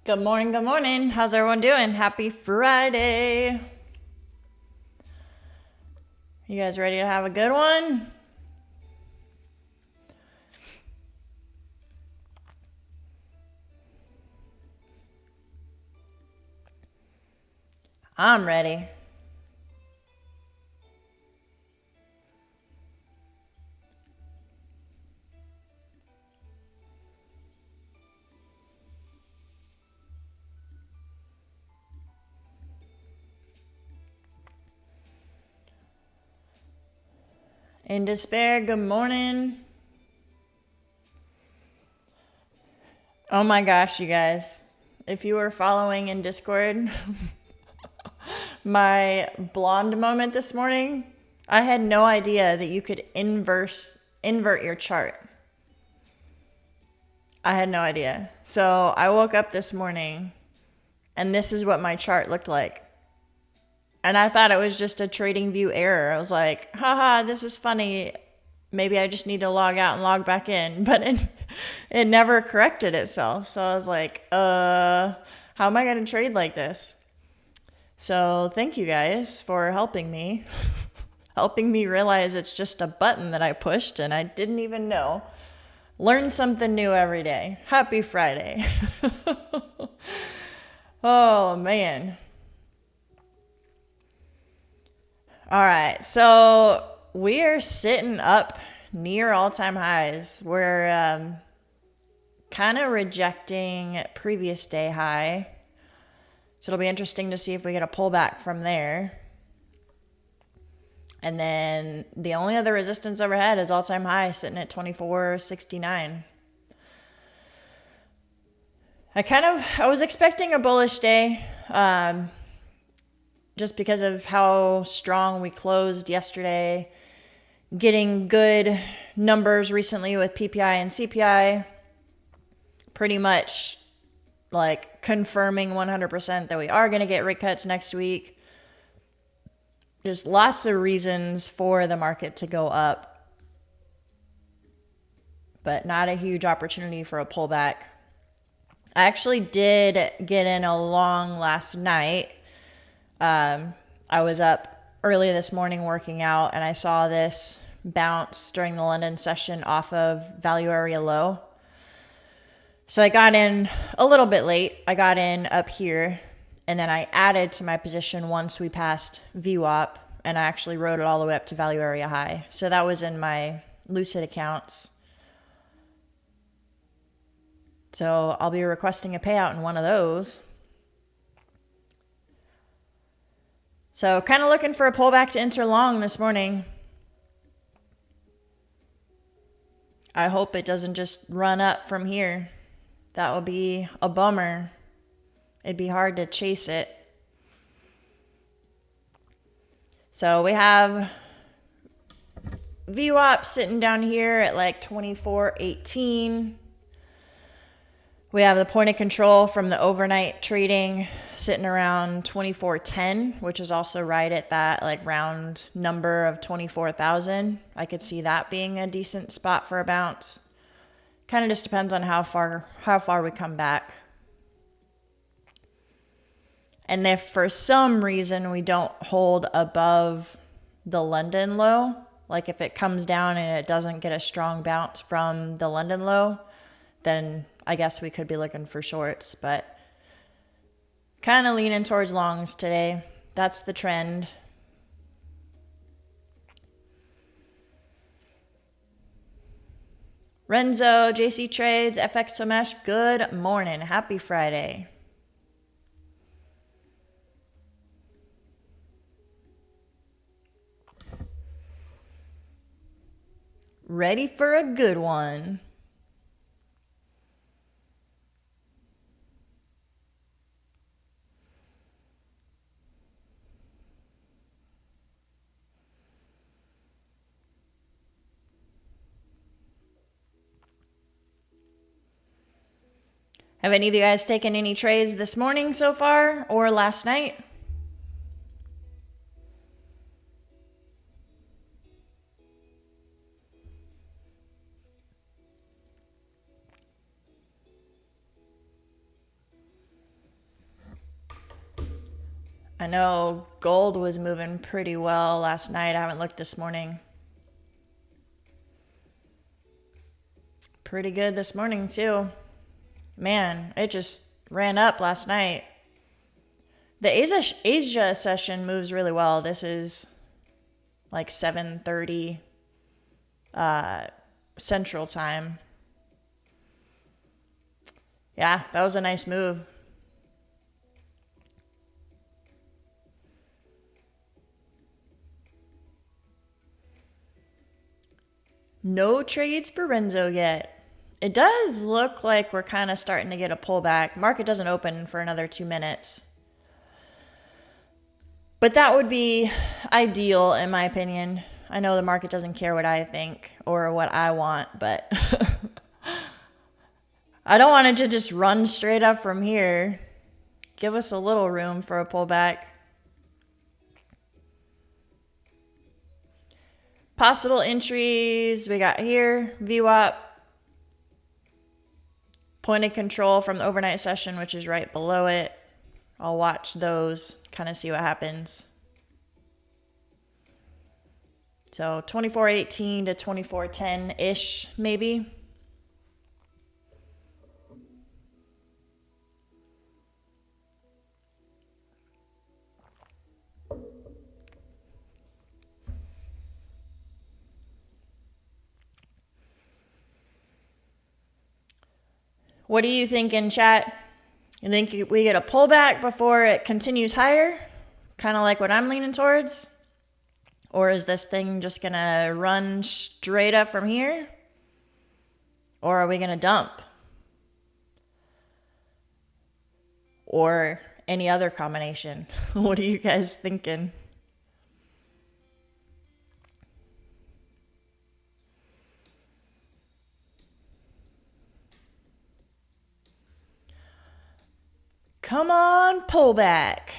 Good morning, good morning. How's everyone doing? Happy Friday. You guys ready to have a good one? I'm ready. In despair, good morning. Oh my gosh, you guys. If you were following in Discord, my blonde moment this morning, I had no idea that you could invert your chart. I had no idea. So I woke up this morning and this is what my chart looked like. And I thought it was just a trading view error. I was like, haha, this is funny. Maybe I just need to log out and log back in. But it never corrected itself. So I was like, how am I going to trade like this? So thank you guys for helping me. Helping me realize it's just a button that I pushed and I didn't even know. Learn something new every day. Happy Friday. Oh, man. All right, so we are sitting up near all-time highs. We're kind of rejecting previous day high. So it'll be interesting to see if we get a pullback from there. And then the only other resistance overhead is all-time high, sitting at 24.69. I was expecting a bullish day. Just because of how strong we closed yesterday, getting good numbers recently with PPI and CPI, pretty much like confirming 100% that we are going to get rate cuts next week. There's lots of reasons for the market to go up, but not a huge opportunity for a pullback. I actually did get in a long last night. I was up early this morning working out and I saw this bounce during the London session off of value area low. So I got in a little bit late. I got in up here and then I added to my position once we passed VWAP and I actually rode it all the way up to value area high. So that was in my Lucid accounts. So I'll be requesting a payout in one of those. So kind of looking for a pullback to enter long this morning. I hope it doesn't just run up from here. That would be a bummer. It'd be hard to chase it. So we have VWAP sitting down here at like 24.18. We have the point of control from the overnight trading sitting around 24.10, which is also right at that like round number of 24,000. I could see that being a decent spot for a bounce. Kind of just depends on how far we come back. And if for some reason we don't hold above the London low, like if it comes down and it doesn't get a strong bounce from the London low, then I guess we could be looking for shorts, but kind of leaning towards longs today. That's the trend. Renzo, JC Trades, FX Somesh, good morning. Happy Friday. Ready for a good one. Have any of you guys taken any trades this morning so far or last night? I know gold was moving pretty well last night. I haven't looked this morning. Pretty good this morning too. Man, it just ran up last night. The Asia session moves really well. This is like 7:30 Central Time. Yeah, that was a nice move. No trades for Renzo yet. It does look like we're kind of starting to get a pullback. Market doesn't open for another 2 minutes. But that would be ideal in my opinion. I know the market doesn't care what I think or what I want, but I don't want it to just run straight up from here. Give us a little room for a pullback. Possible entries we got here. VWAP. Point of control from the overnight session, which is right below it. I'll watch those, kind of see what happens. So 24.18 to 24.10-ish, maybe. What do you think in chat? You think we get a pullback before it continues higher? Kind of like what I'm leaning towards? Or is this thing just going to run straight up from here? Or are we going to dump? Or any other combination? What are you guys thinking? Come on, pullback.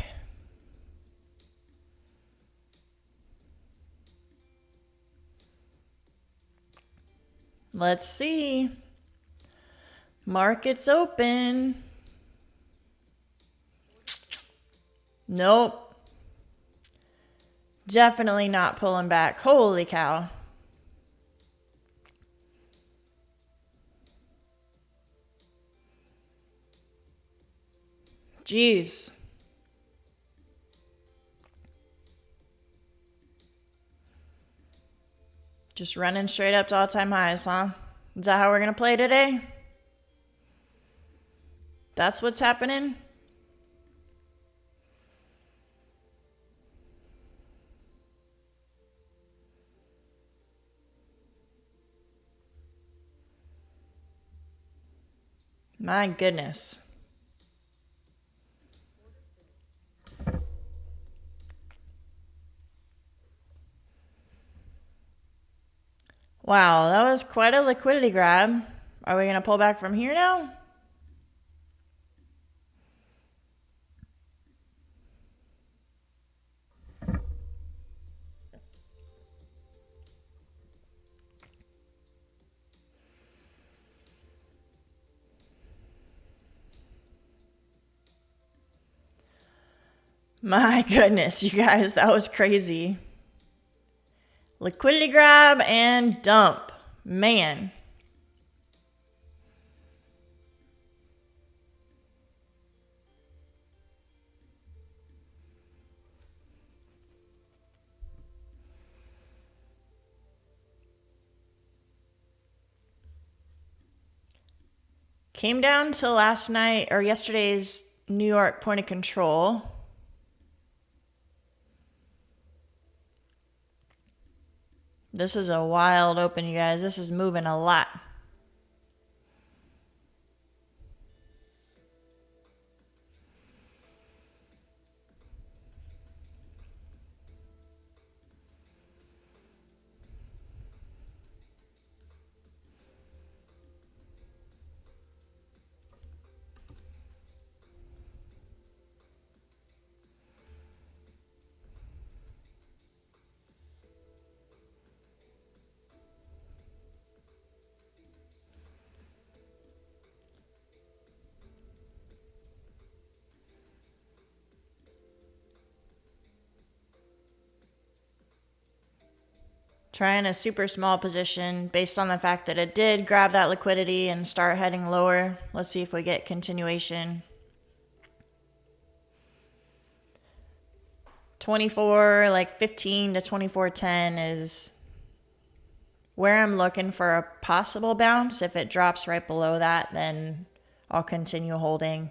Let's see. Market's open. Nope. Definitely not pulling back. Holy cow. Jeez. Just running straight up to all-time highs, huh? Is that how we're going to play today? That's what's happening? My goodness. Wow, that was quite a liquidity grab. Are we going to pull back from here now? My goodness, you guys, that was crazy. Liquidity grab and dump. Man. Came down to last night or yesterday's New York point of control. This is a wild open, you guys. This is moving a lot. Trying a super small position based on the fact that it did grab that liquidity and start heading lower. Let's see if we get continuation. 24, like 15 to 24.10 is where I'm looking for a possible bounce. If it drops right below that, then I'll continue holding.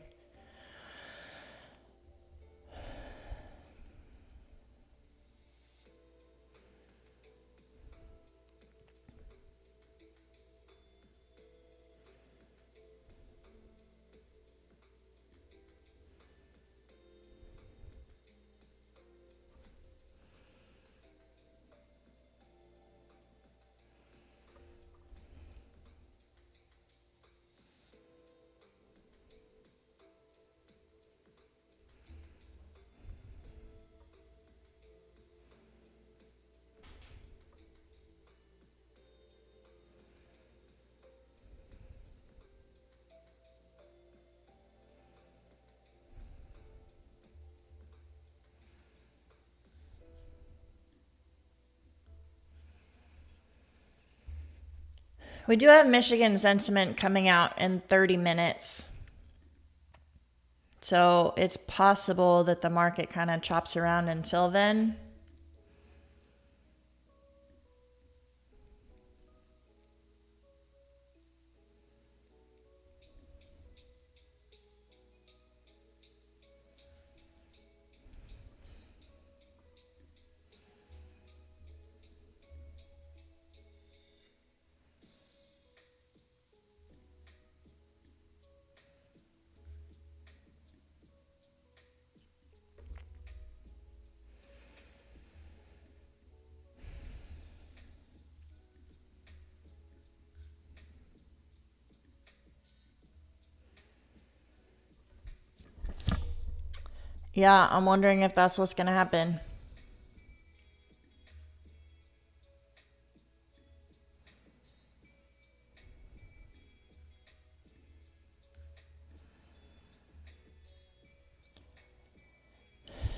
We do have Michigan sentiment coming out in 30 minutes. So it's possible that the market kind of chops around until then. Yeah, I'm wondering if that's what's going to happen.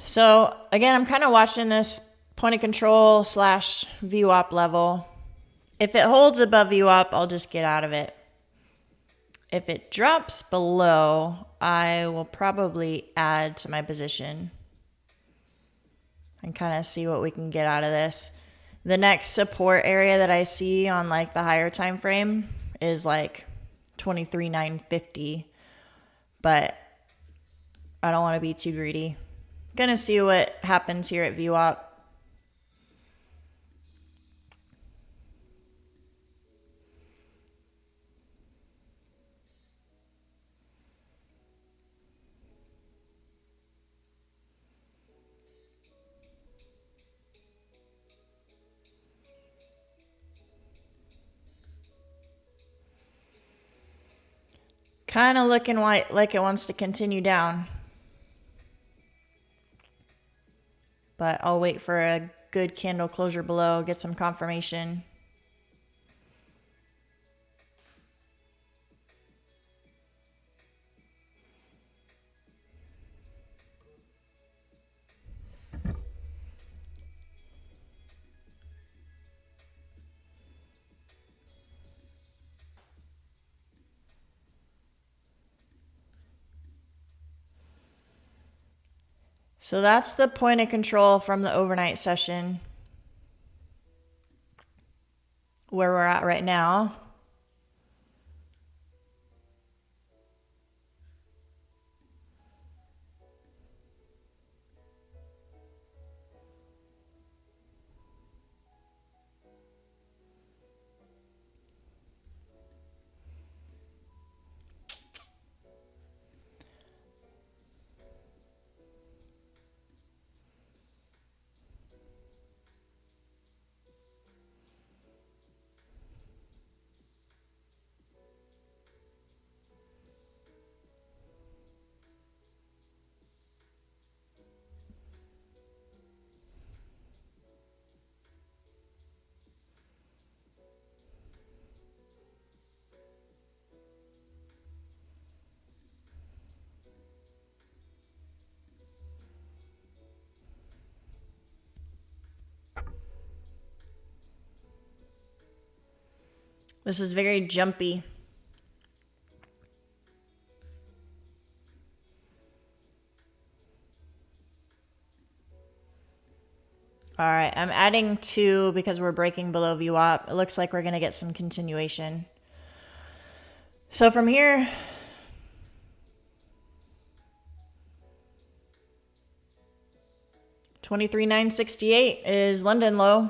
So again, I'm kind of watching this point of control / VWAP level. If it holds above VWAP, I'll just get out of it. If it drops below, I will probably add to my position and kind of see what we can get out of this. The next support area that I see on like the higher time frame is like 23,950, but I don't want to be too greedy. Gonna see what happens here at VWAP. Kind of looking like it wants to continue down. But I'll wait for a good candle closure below, get some confirmation. So that's the point of control from the overnight session where we're at right now. This is very jumpy. All right, I'm adding 2 because we're breaking below VWAP. It looks like we're going to get some continuation. So from here, $23,968 is London low.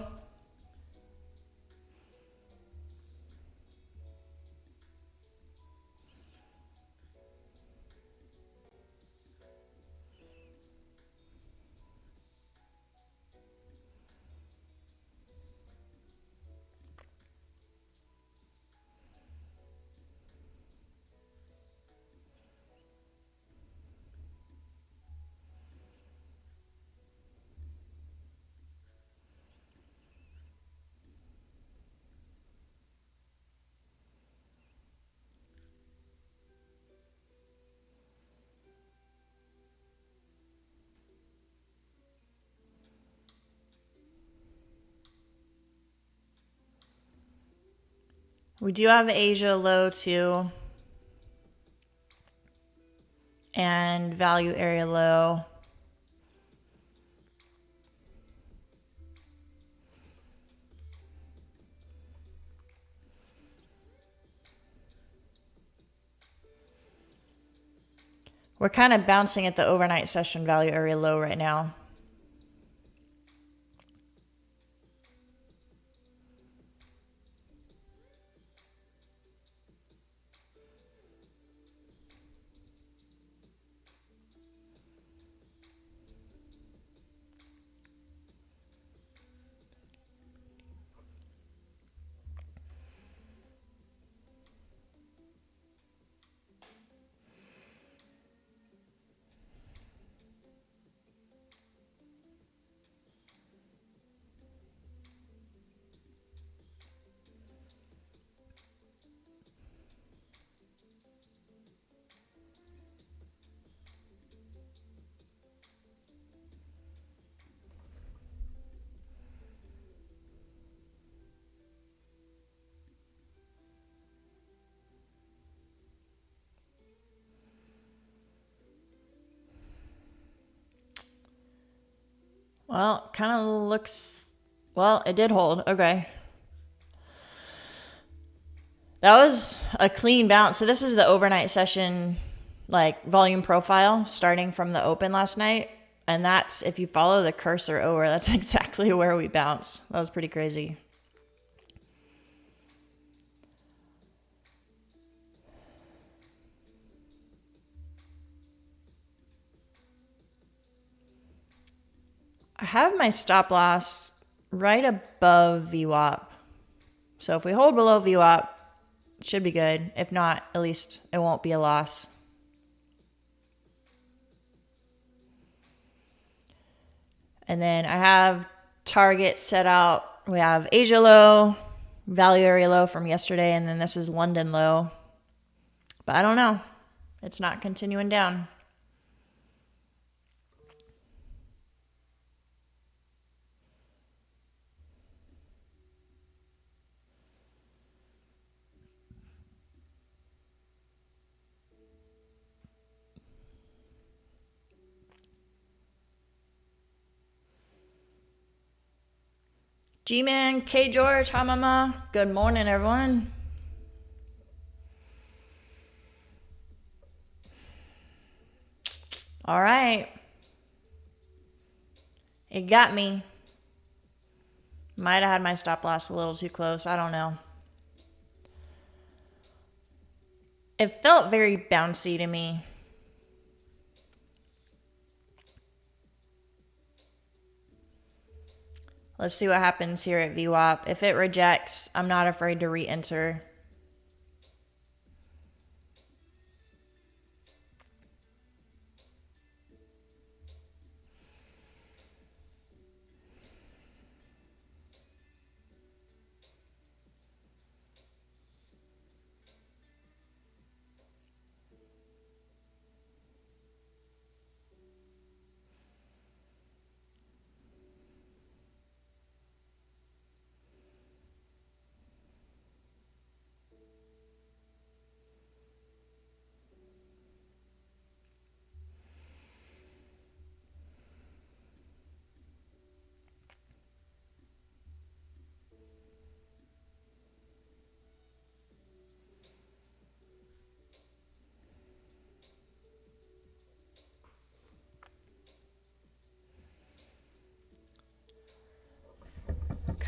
We do have Asia low too. And value area low. We're kind of bouncing at the overnight session value area low right now. Well, kind of looks, well, it did hold. Okay. That was a clean bounce. So this is the overnight session, like volume profile starting from the open last night. And that's, if you follow the cursor over, that's exactly where we bounced. That was pretty crazy. I have my stop loss right above VWAP. So if we hold below VWAP, it should be good. If not, at least it won't be a loss. And then I have target set out. We have Asia low, value area low from yesterday, and then this is London low. But I don't know. It's not continuing down. G-Man, K George, hi mama. Good morning, everyone. All right. It got me. Might have had my stop loss a little too close. I don't know. It felt very bouncy to me. Let's see what happens here at VWAP. If it rejects, I'm not afraid to re-enter.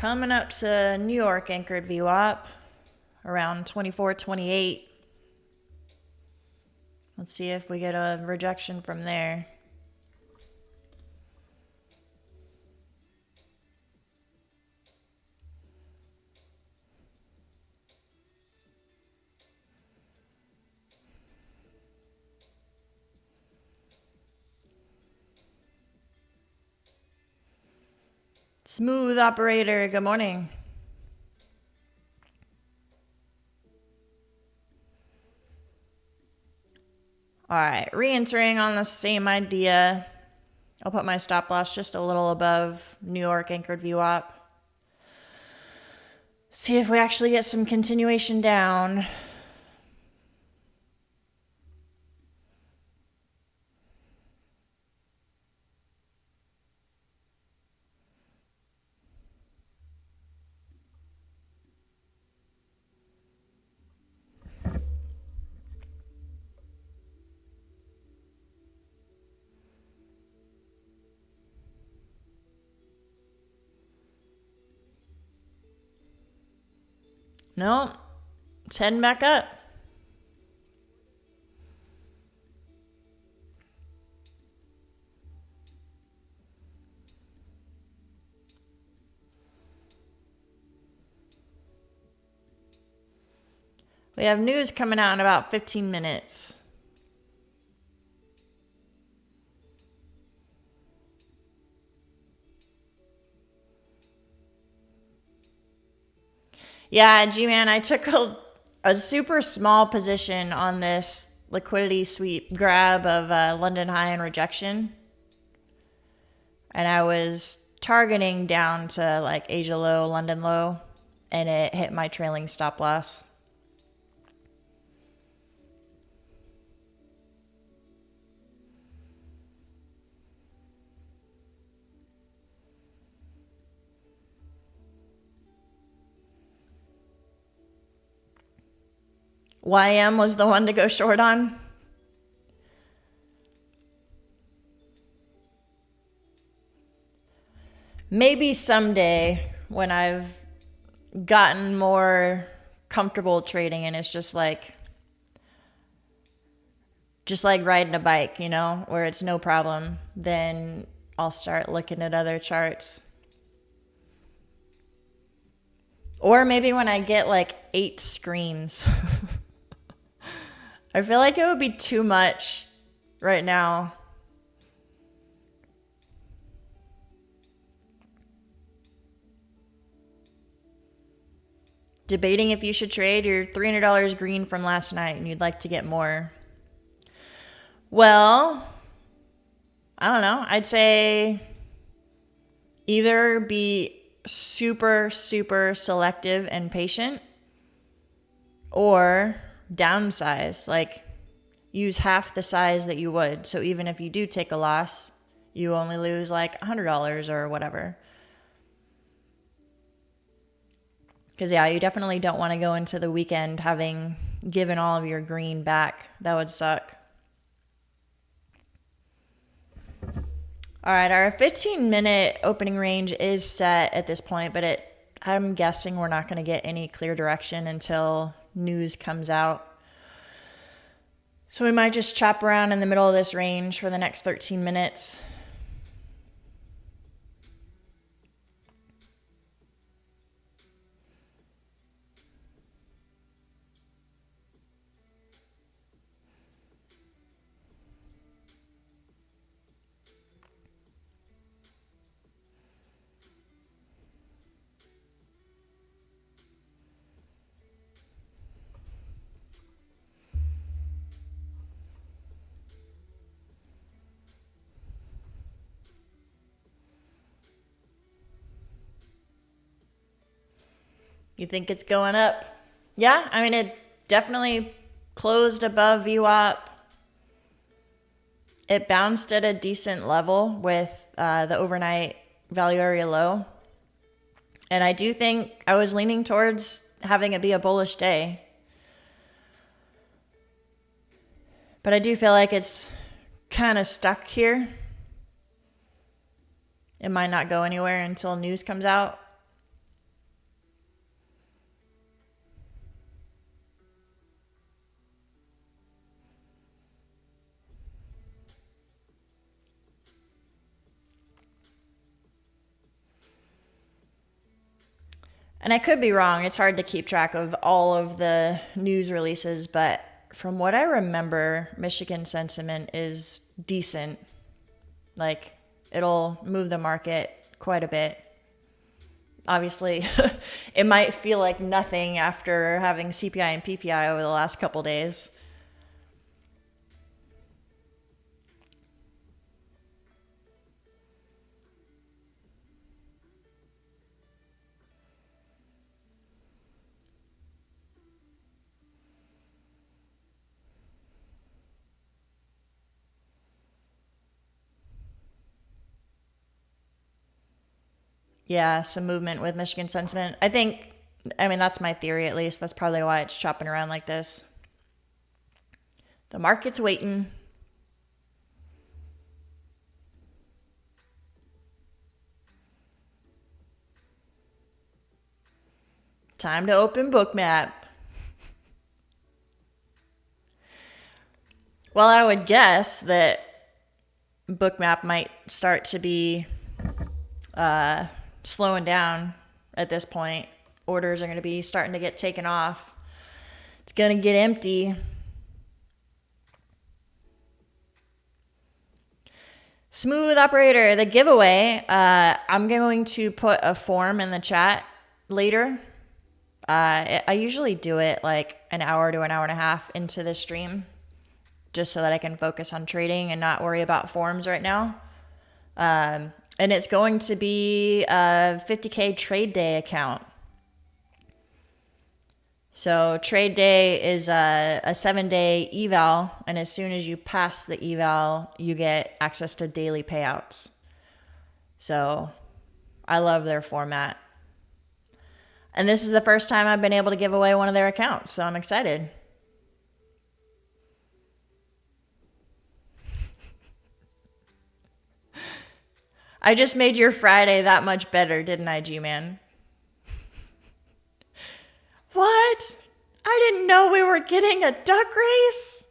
Coming up to New York anchored VWAP around 24.28. Let's see if we get a rejection from there. Smooth operator, good morning. All right, re-entering on the same idea. I'll put my stop loss just a little above New York anchored VWAP. See if we actually get some continuation down. No, it's heading back up. We have news coming out in about 15 minutes. Yeah, G-Man, I took a super small position on this liquidity sweep grab of London high and rejection. And I was targeting down to like Asia low, London low, and it hit my trailing stop loss. YM was the one to go short on. Maybe someday when I've gotten more comfortable trading and it's just like riding a bike, you know, where it's no problem, then I'll start looking at other charts. Or maybe when I get like 8 screens. I feel like it would be too much right now. Debating if you should trade your $300 green from last night and you'd like to get more. Well, I don't know. I'd say either be super, super selective and patient, or downsize, like use half the size that you would. So even if you do take a loss, you only lose like $100 or whatever. Because yeah, you definitely don't want to go into the weekend having given all of your green back. That would suck. All right, our 15-minute opening range is set at this point, but I'm guessing we're not going to get any clear direction until news comes out. So we might just chop around in the middle of this range for the next 13 minutes. You think it's going up? Yeah, I mean, it definitely closed above VWAP. It bounced at a decent level with the overnight value area low. And I do think I was leaning towards having it be a bullish day. But I do feel like it's kind of stuck here. It might not go anywhere until news comes out. And I could be wrong. It's hard to keep track of all of the news releases, but from what I remember, Michigan sentiment is decent. Like, it'll move the market quite a bit. Obviously, it might feel like nothing after having CPI and PPI over the last couple days. Yeah, some movement with Michigan sentiment. I mean, that's my theory at least. That's probably why it's chopping around like this. The market's waiting. Time to open Bookmap. Well, I would guess that Bookmap might start to be slowing down at this point. Orders are going to be starting to get taken off. It's going to get empty. Smooth operator, the giveaway. I'm going to put a form in the chat later. I usually do it like an hour to an hour and a half into the stream, just so that I can focus on trading and not worry about forms right now. And it's going to be a 50K TradeDay account. So TradeDay is a 7-day eval, and as soon as you pass the eval, you get access to daily payouts. So I love their format. And this is the first time I've been able to give away one of their accounts, so I'm excited. I just made your Friday that much better, didn't I, G-Man? What? I didn't know we were getting a duck race.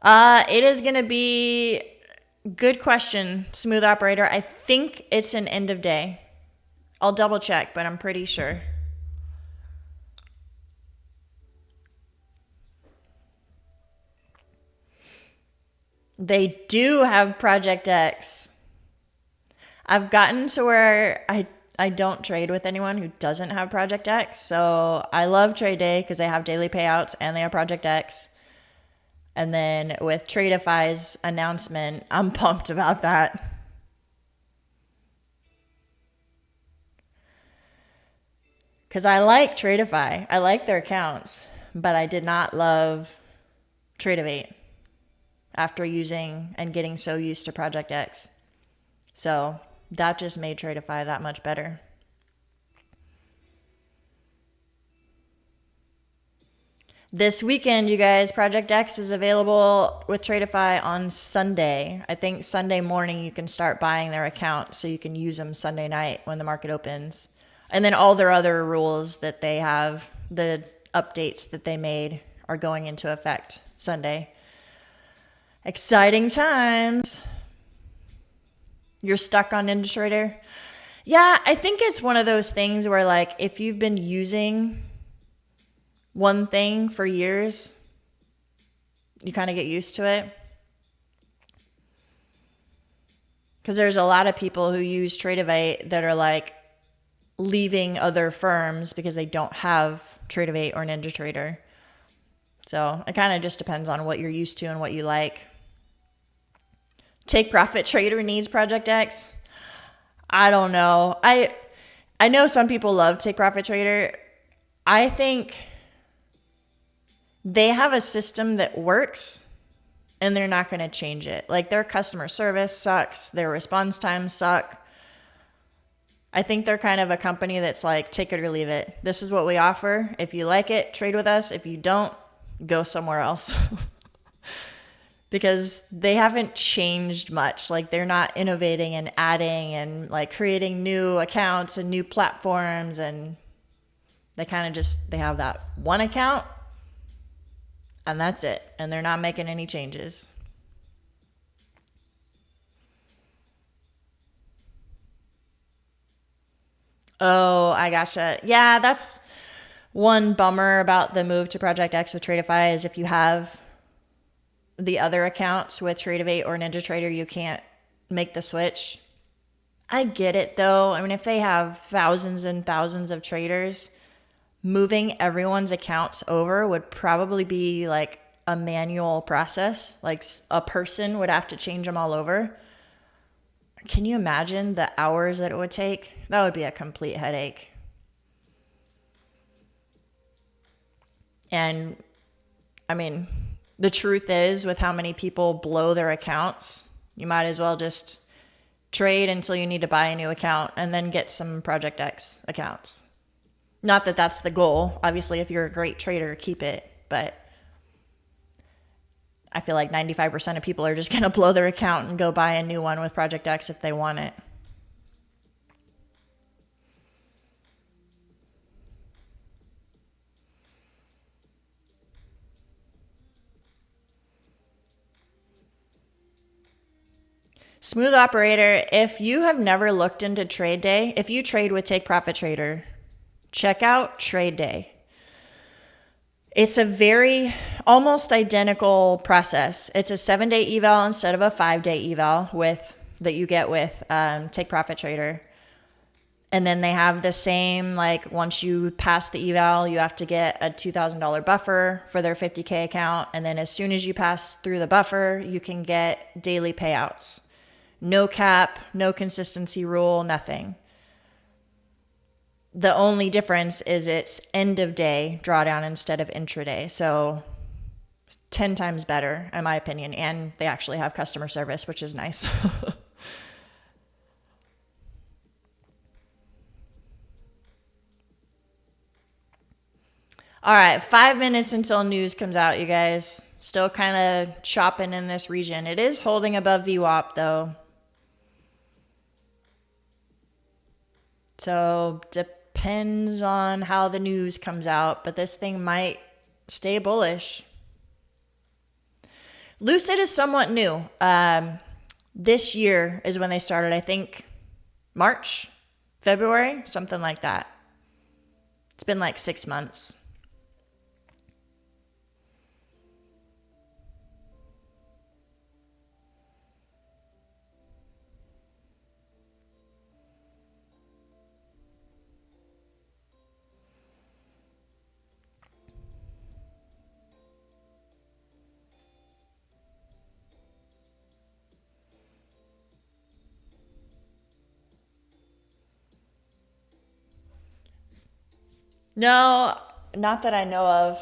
It is going to be, good question, Smooth Operator. I think it's an end of day. I'll double check, but I'm pretty sure. They do have Project X. I've gotten to where I don't trade with anyone who doesn't have Project X. So I love TradeDay because they have daily payouts and they have Project X. And then with Tradeify's announcement, I'm pumped about that. Because I like Tradeify. I like their accounts. But I did not love Tradeivate after using and getting so used to Project X. So that just made Tradeify that much better. This weekend, you guys, Project X is available with Tradeify on Sunday. I think Sunday morning you can start buying their account so you can use them Sunday night when the market opens. And then all their other rules that they have, the updates that they made, are going into effect Sunday. Exciting times. You're stuck on IntraDay? Yeah, I think it's one of those things where, like, if you've been using one thing for years, you kind of get used to it. Because there's a lot of people who use Tradeivate that are like leaving other firms because they don't have Tradeivate or NinjaTrader. So it kind of just depends on what you're used to and what you like. Take Profit Trader needs Project X. I don't know. I know some people love Take Profit Trader. I think they have a system that works and they're not going to change it. Like, their customer service sucks. Their response times suck. I think they're kind of a company that's like, take it or leave it. This is what we offer. If you like it, trade with us. If you don't, go somewhere else. Because they haven't changed much. Like, they're not innovating and adding and like creating new accounts and new platforms. And they kind of just, they have that one account and that's it. And they're not making any changes. Oh, I gotcha. Yeah, that's one bummer about the move to Project X with Tradeify is if you have the other accounts with TradeDay or NinjaTrader, you can't make the switch. I get it though. I mean, if they have thousands and thousands of traders, moving everyone's accounts over would probably be like a manual process. Like a person would have to change them all over. Can you imagine the hours that it would take? That would be a complete headache. And I mean, the truth is, with how many people blow their accounts, you might as well just trade until you need to buy a new account and then get some Project X accounts. Not that that's the goal. Obviously, if you're a great trader, keep it. But I feel like 95% of people are just going to blow their account and go buy a new one with Project X if they want it. Smooth operator, if you have never looked into TradeDay, if you trade with Take Profit Trader, check out TradeDay. It's a very almost identical process. It's a 7-day eval instead of a 5-day eval that you get with Take Profit Trader. And then they have the same, like once you pass the eval, you have to get a $2,000 buffer for their 50K account. And then as soon as you pass through the buffer, you can get daily payouts. No cap, no consistency rule, nothing. The only difference is it's end of day drawdown instead of intraday. So 10 times better, in my opinion. And they actually have customer service, which is nice. All right, 5 minutes until news comes out, you guys. Still kind of chopping in this region. It is holding above VWAP, though. So depends on how the news comes out, but this thing might stay bullish. Lucid is somewhat new. This year is when they started, I think March, February, something like that. It's been like 6 months. No, not that I know of.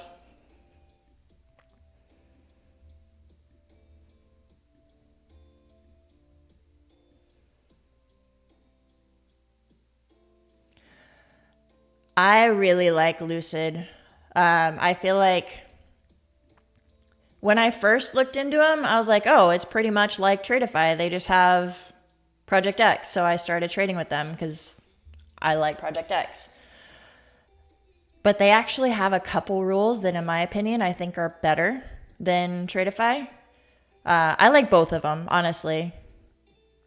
I really like Lucid. I feel like when I first looked into them, I was like, oh, it's pretty much like Tradeify. They just have Project X. So I started trading with them because I like Project X. But they actually have a couple rules that, in my opinion, I think are better than Tradeify. I like both of them, honestly.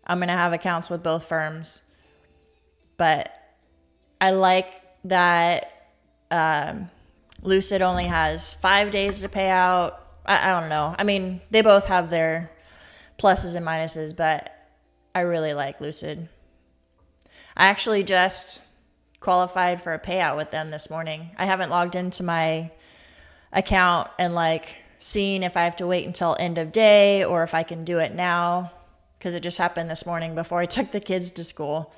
I'm going to have accounts with both firms. But I like that Lucid only has 5 days to pay out. I don't know. I mean, they both have their pluses and minuses, but I really like Lucid. I actually just qualified for a payout with them this morning. I haven't logged into my account and like seen if I have to wait until end of day or if I can do it now, because it just happened this morning before I took the kids to school.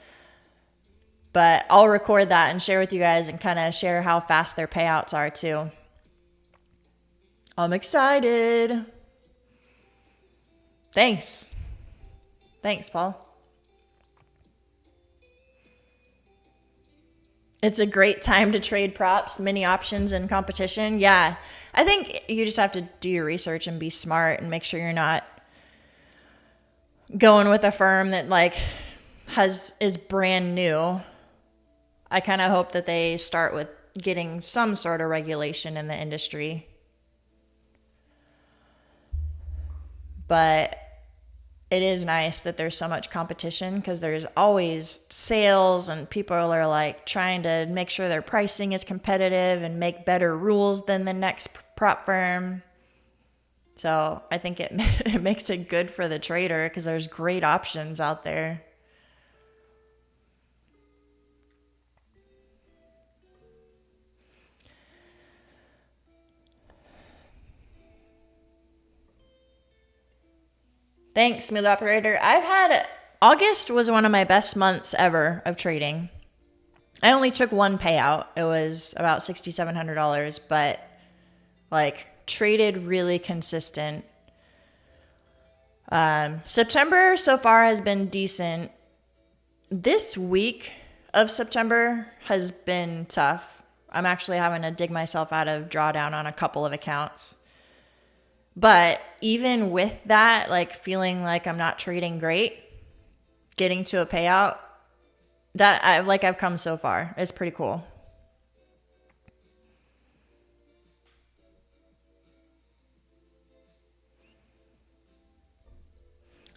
But I'll record that and share with you guys and kind of share how fast their payouts are too. I'm excited. Thanks, Paul. It's a great time to trade props, many options and competition. Yeah, I think you just have to do your research and be smart and make sure you're not going with a firm that like is brand new. I kind of hope that they start with getting some sort of regulation in the industry. But it is nice that there's so much competition, because there's always sales and people are like trying to make sure their pricing is competitive and make better rules than the next prop firm. So I think it makes it good for the trader, because there's great options out there. Thanks, smooth operator. August was one of my best months ever of trading. I only took one payout. It was about $6,700, but like traded really consistent. September so far has been decent. This week of September has been tough. I'm actually having to dig myself out of drawdown on a couple of accounts. But even with that, like feeling like I'm not trading great, getting to a payout, I've come so far. It's pretty cool.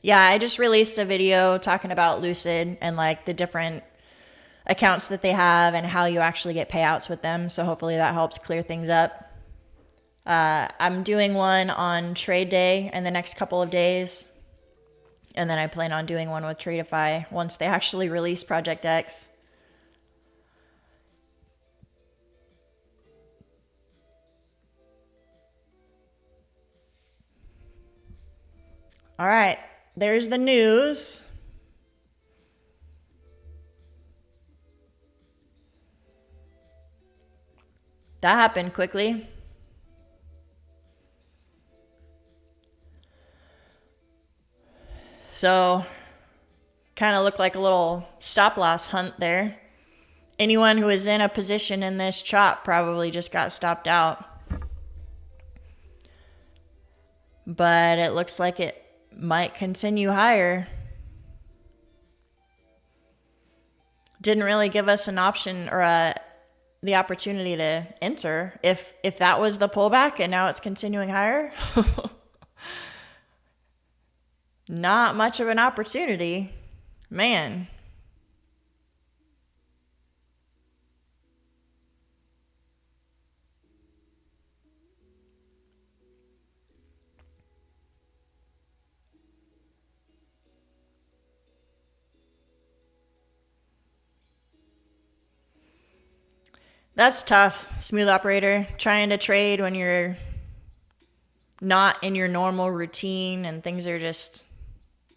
Yeah, I just released a video talking about Lucid and like the different accounts that they have and how you actually get payouts with them. So hopefully that helps clear things up. I'm doing one on TradeDay in the next couple of days. And then I plan on doing one with TradeDay once they actually release Project X. All right, there's the news. That happened quickly. So, kind of looked like a little stop loss hunt there. Anyone who was in a position in this chop probably just got stopped out. But it looks like it might continue higher. Didn't really give us an option or the opportunity to enter. If that was the pullback and now it's continuing higher, not much of an opportunity. Man. That's tough, smooth operator. Trying to trade when you're not in your normal routine and things are just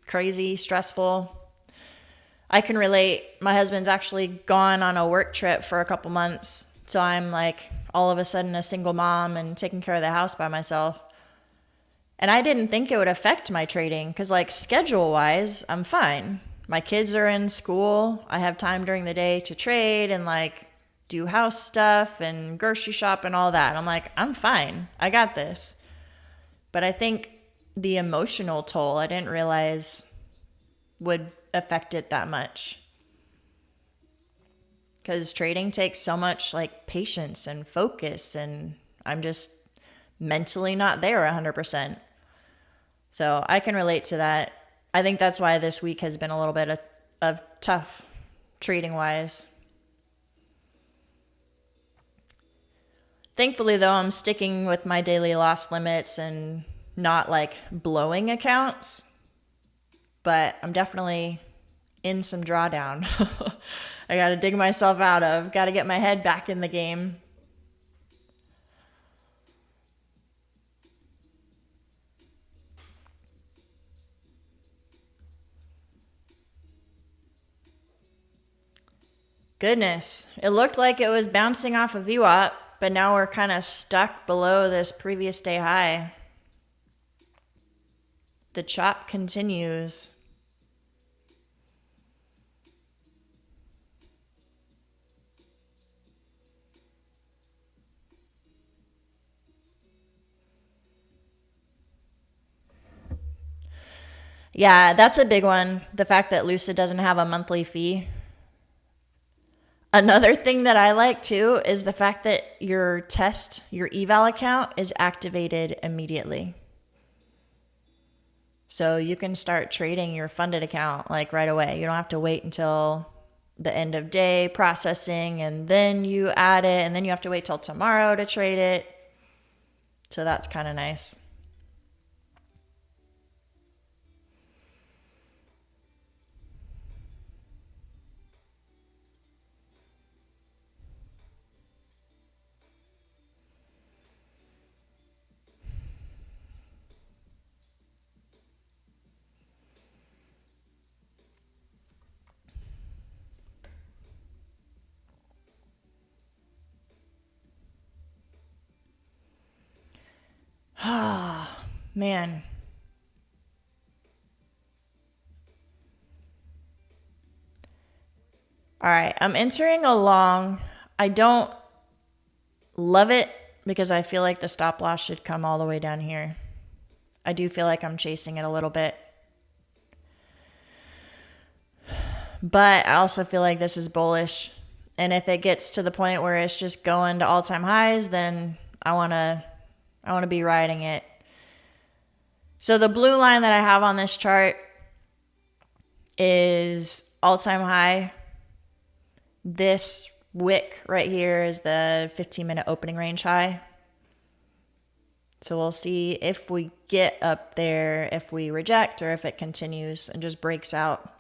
crazy, stressful. I can relate. My husband's actually gone on a work trip for a couple months. So I'm like all of a sudden a single mom and taking care of the house by myself. And I didn't think it would affect my trading because like schedule wise, I'm fine. My kids are in school. I have time during the day to trade and like do house stuff and grocery shop and all that. I'm like, I'm fine. I got this. But I think the emotional toll, I didn't realize would affect it that much. Because trading takes so much like patience and focus, and I'm just mentally not there 100%. So I can relate to that. I think that's why this week has been a little bit of tough trading wise. Thankfully, though, I'm sticking with my daily loss limits and not like blowing accounts, but I'm definitely in some drawdown. I got to dig myself out of, got to get my head back in the game. Goodness, it looked like it was bouncing off a VWAP, but now we're kind of stuck below this previous day high. The chop continues. Yeah, that's a big one. The fact that Lucid doesn't have a monthly fee. Another thing that I like too is the fact that your eval account is activated immediately. So you can start trading your funded account like right away. You don't have to wait until the end of day processing and then you add it and then you have to wait till tomorrow to trade it. So that's kind of nice. Ah, man. All right, I'm entering a long. I don't love it because I feel like the stop loss should come all the way down here. I do feel like I'm chasing it a little bit. But I also feel like this is bullish. And if it gets to the point where it's just going to all-time highs, then I want to be riding it. So the blue line that I have on this chart is all-time high. This wick right here is the 15-minute opening range high. So we'll see if we get up there, if we reject, or if it continues and just breaks out.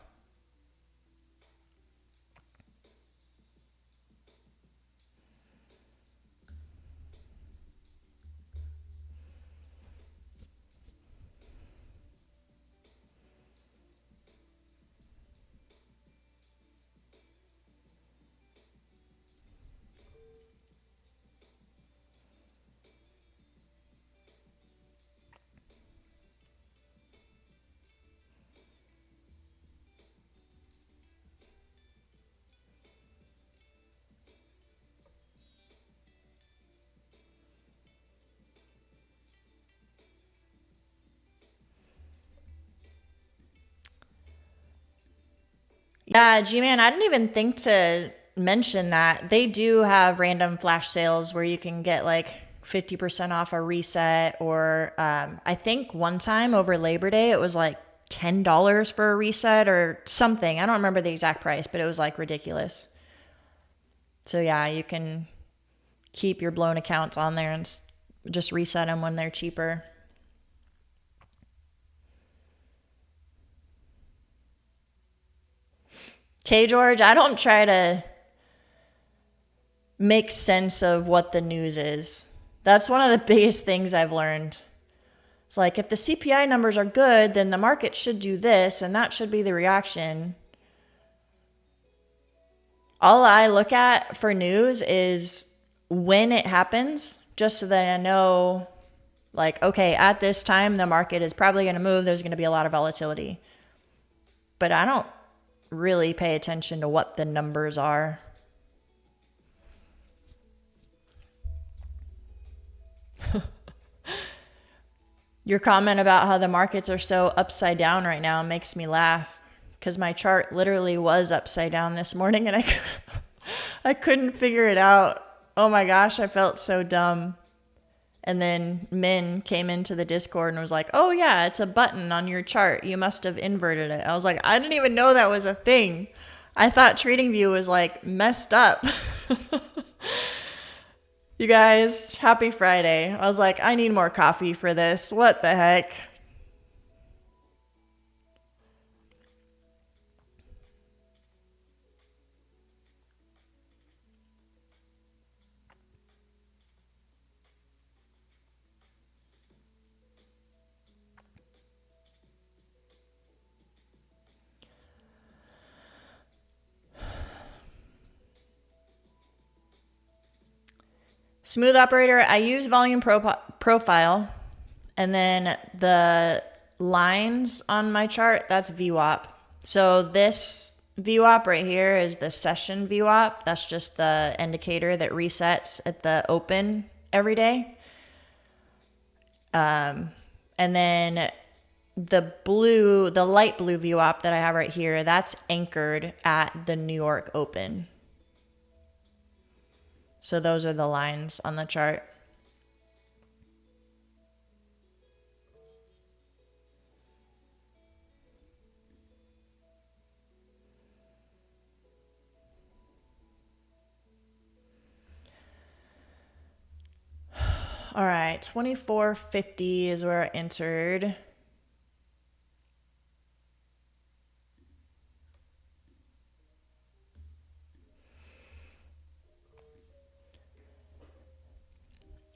Yeah, G-Man, I didn't even think to mention that. They do have random flash sales where you can get like 50% off a reset, or I think one time over Labor Day it was like $10 for a reset or something. I don't remember the exact price, but it was like ridiculous. So yeah, you can keep your blown accounts on there and just reset them when they're cheaper. Okay, George, I don't try to make sense of what the news is. That's one of the biggest things I've learned. It's like if the CPI numbers are good, then the market should do this and that should be the reaction. All I look at for news is when it happens, just so that I know, like, okay, at this time, the market is probably going to move. There's going to be a lot of volatility. But I don't really pay attention to what the numbers are. Your comment about how the markets are so upside down right now makes me laugh because my chart literally was upside down this morning and I couldn't figure it out. Oh my gosh, I felt so dumb. And then Min came into the Discord and was like, oh yeah, it's a button on your chart. You must have inverted it. I was like, I didn't even know that was a thing. I thought TradingView was like messed up. You guys, happy Friday. I was like, I need more coffee for this. What the heck? Smooth operator, I use volume profile, and then the lines on my chart, that's VWAP. So this VWAP right here is the session VWAP. That's just the indicator that resets at the open every day. And then the light blue VWAP that I have right here, that's anchored at the New York Open. So those are the lines on the chart. All right, 24.50 is where I entered.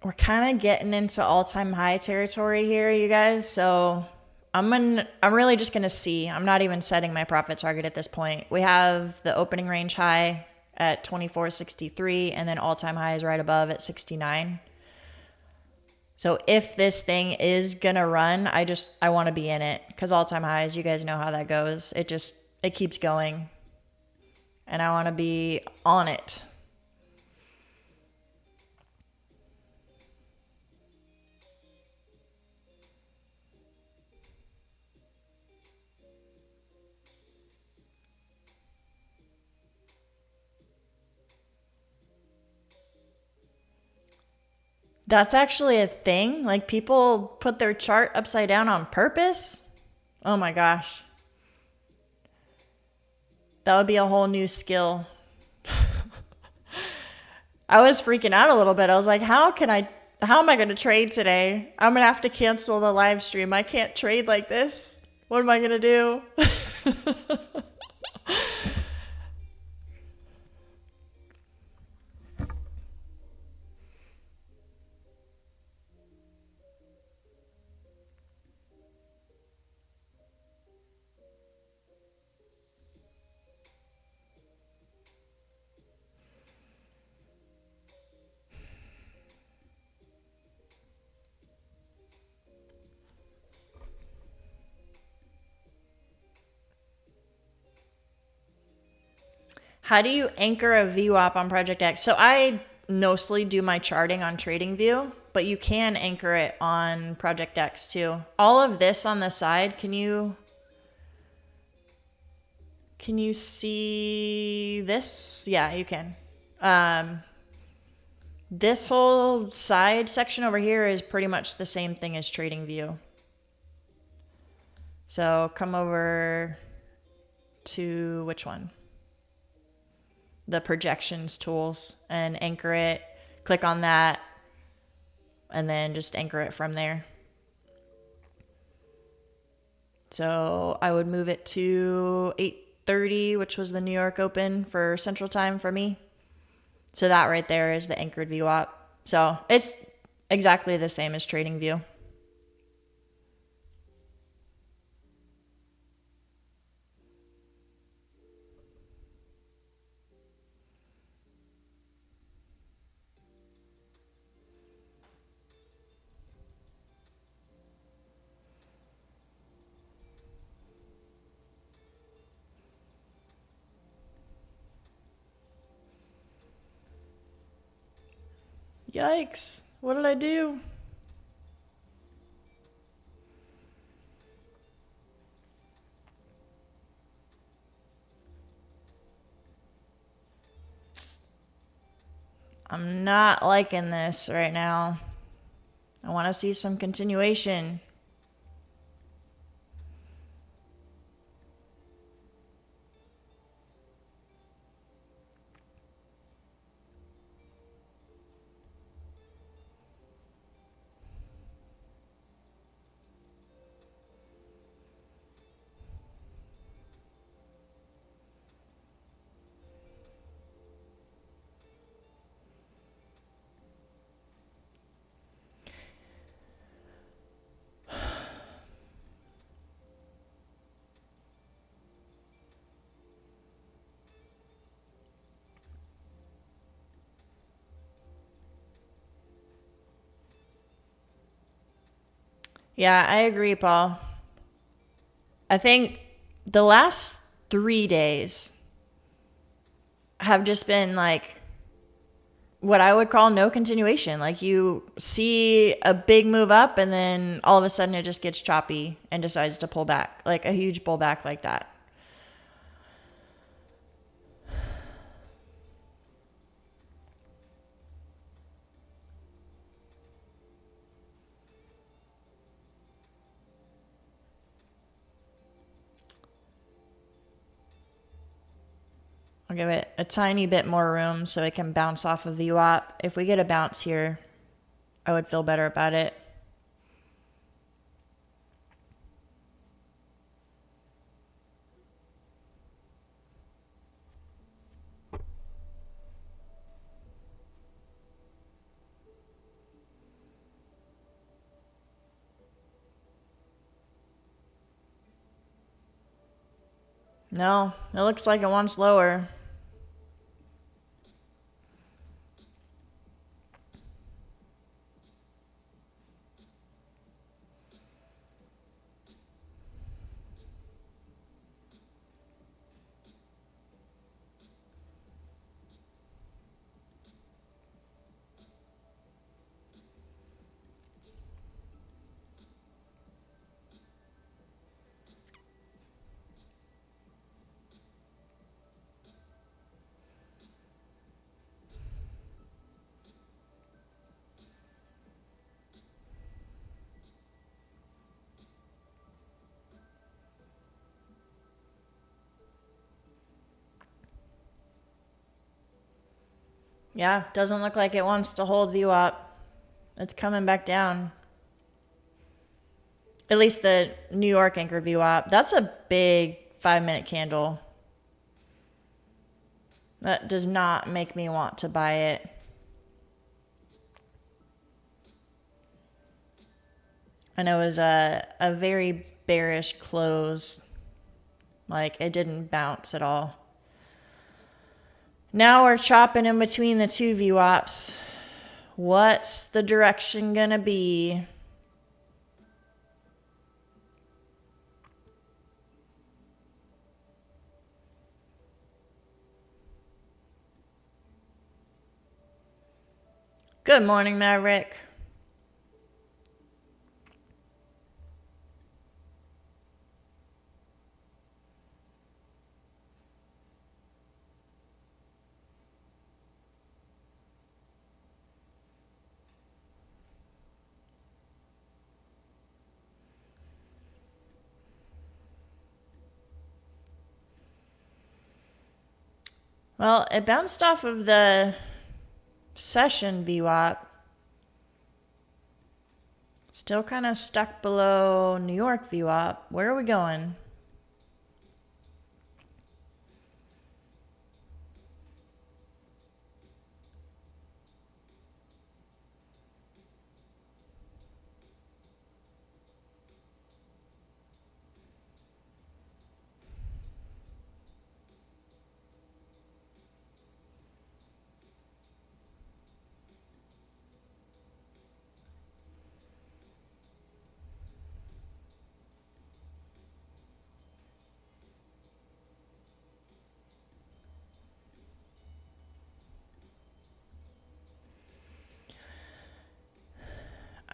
We're kind of getting into all-time high territory here, you guys. So I'm really just gonna see. I'm not even setting my profit target at this point. We have the opening range high at 24.63, and then all-time high is right above at 69. So if this thing is gonna run, I want to be in it, because all-time highs, you guys know how that goes. It keeps going, and I want to be on it. That's actually a thing. Like, people put their chart upside down on purpose. Oh my gosh. That would be a whole new skill. I was freaking out a little bit. I was like, how am I going to trade today? I'm going to have to cancel the live stream. I can't trade like this. What am I going to do? How do you anchor a VWAP on Project X? So I mostly do my charting on TradingView, but you can anchor it on Project X too. All of this on the side, can you see this? Yeah, you can. This whole side section over here is pretty much the same thing as TradingView. So come over to which one? The projections tools, and anchor it. Click on that, and then just anchor it from there. So I would move it to 8:30, which was the New York Open for Central Time for me. So that right there is the anchored VWAP. So it's exactly the same as TradingView. Yikes. What did I do? I'm not liking this right now. I want to see some continuation. Yeah, I agree, Paul. I think the last 3 days have just been like what I would call no continuation. Like, you see a big move up, and then all of a sudden it just gets choppy and decides to pull back, like a huge pullback like that. I'll give it a tiny bit more room so it can bounce off of the VWAP. If we get a bounce here, I would feel better about it. No, it looks like it wants lower. Yeah, doesn't look like it wants to hold VWAP. It's coming back down. At least the New York anchor VWAP. That's a big 5-minute candle. That does not make me want to buy it. And it was a very bearish close. Like, it didn't bounce at all. Now we're chopping in between the two VWAPs. What's the direction gonna be? Good morning, Maverick. Well, it bounced off of the session VWAP. Still kind of stuck below New York VWAP. Where are we going?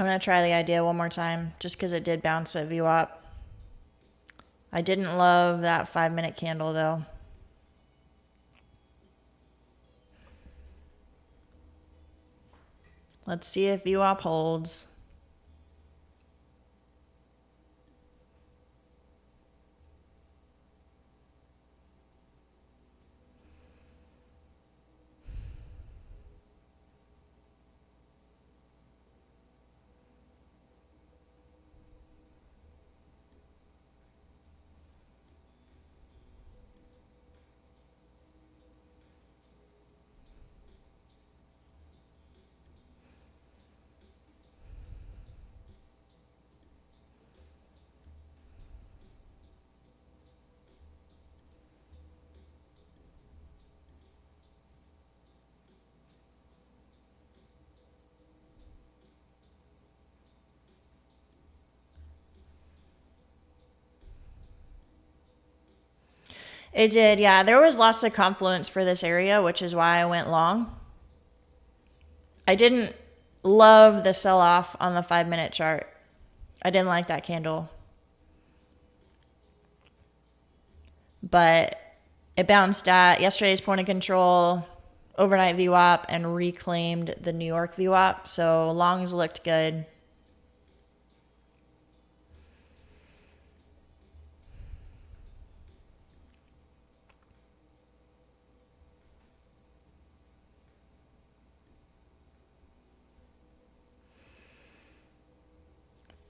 I'm going to try the idea one more time just because it did bounce at VWAP. I didn't love that 5-minute candle though. Let's see if VWAP holds. It did, yeah. There was lots of confluence for this area, which is why I went long. I didn't love the sell-off on the 5-minute chart. I didn't like that candle. But it bounced at yesterday's point of control, overnight VWAP, and reclaimed the New York VWAP. So longs looked good.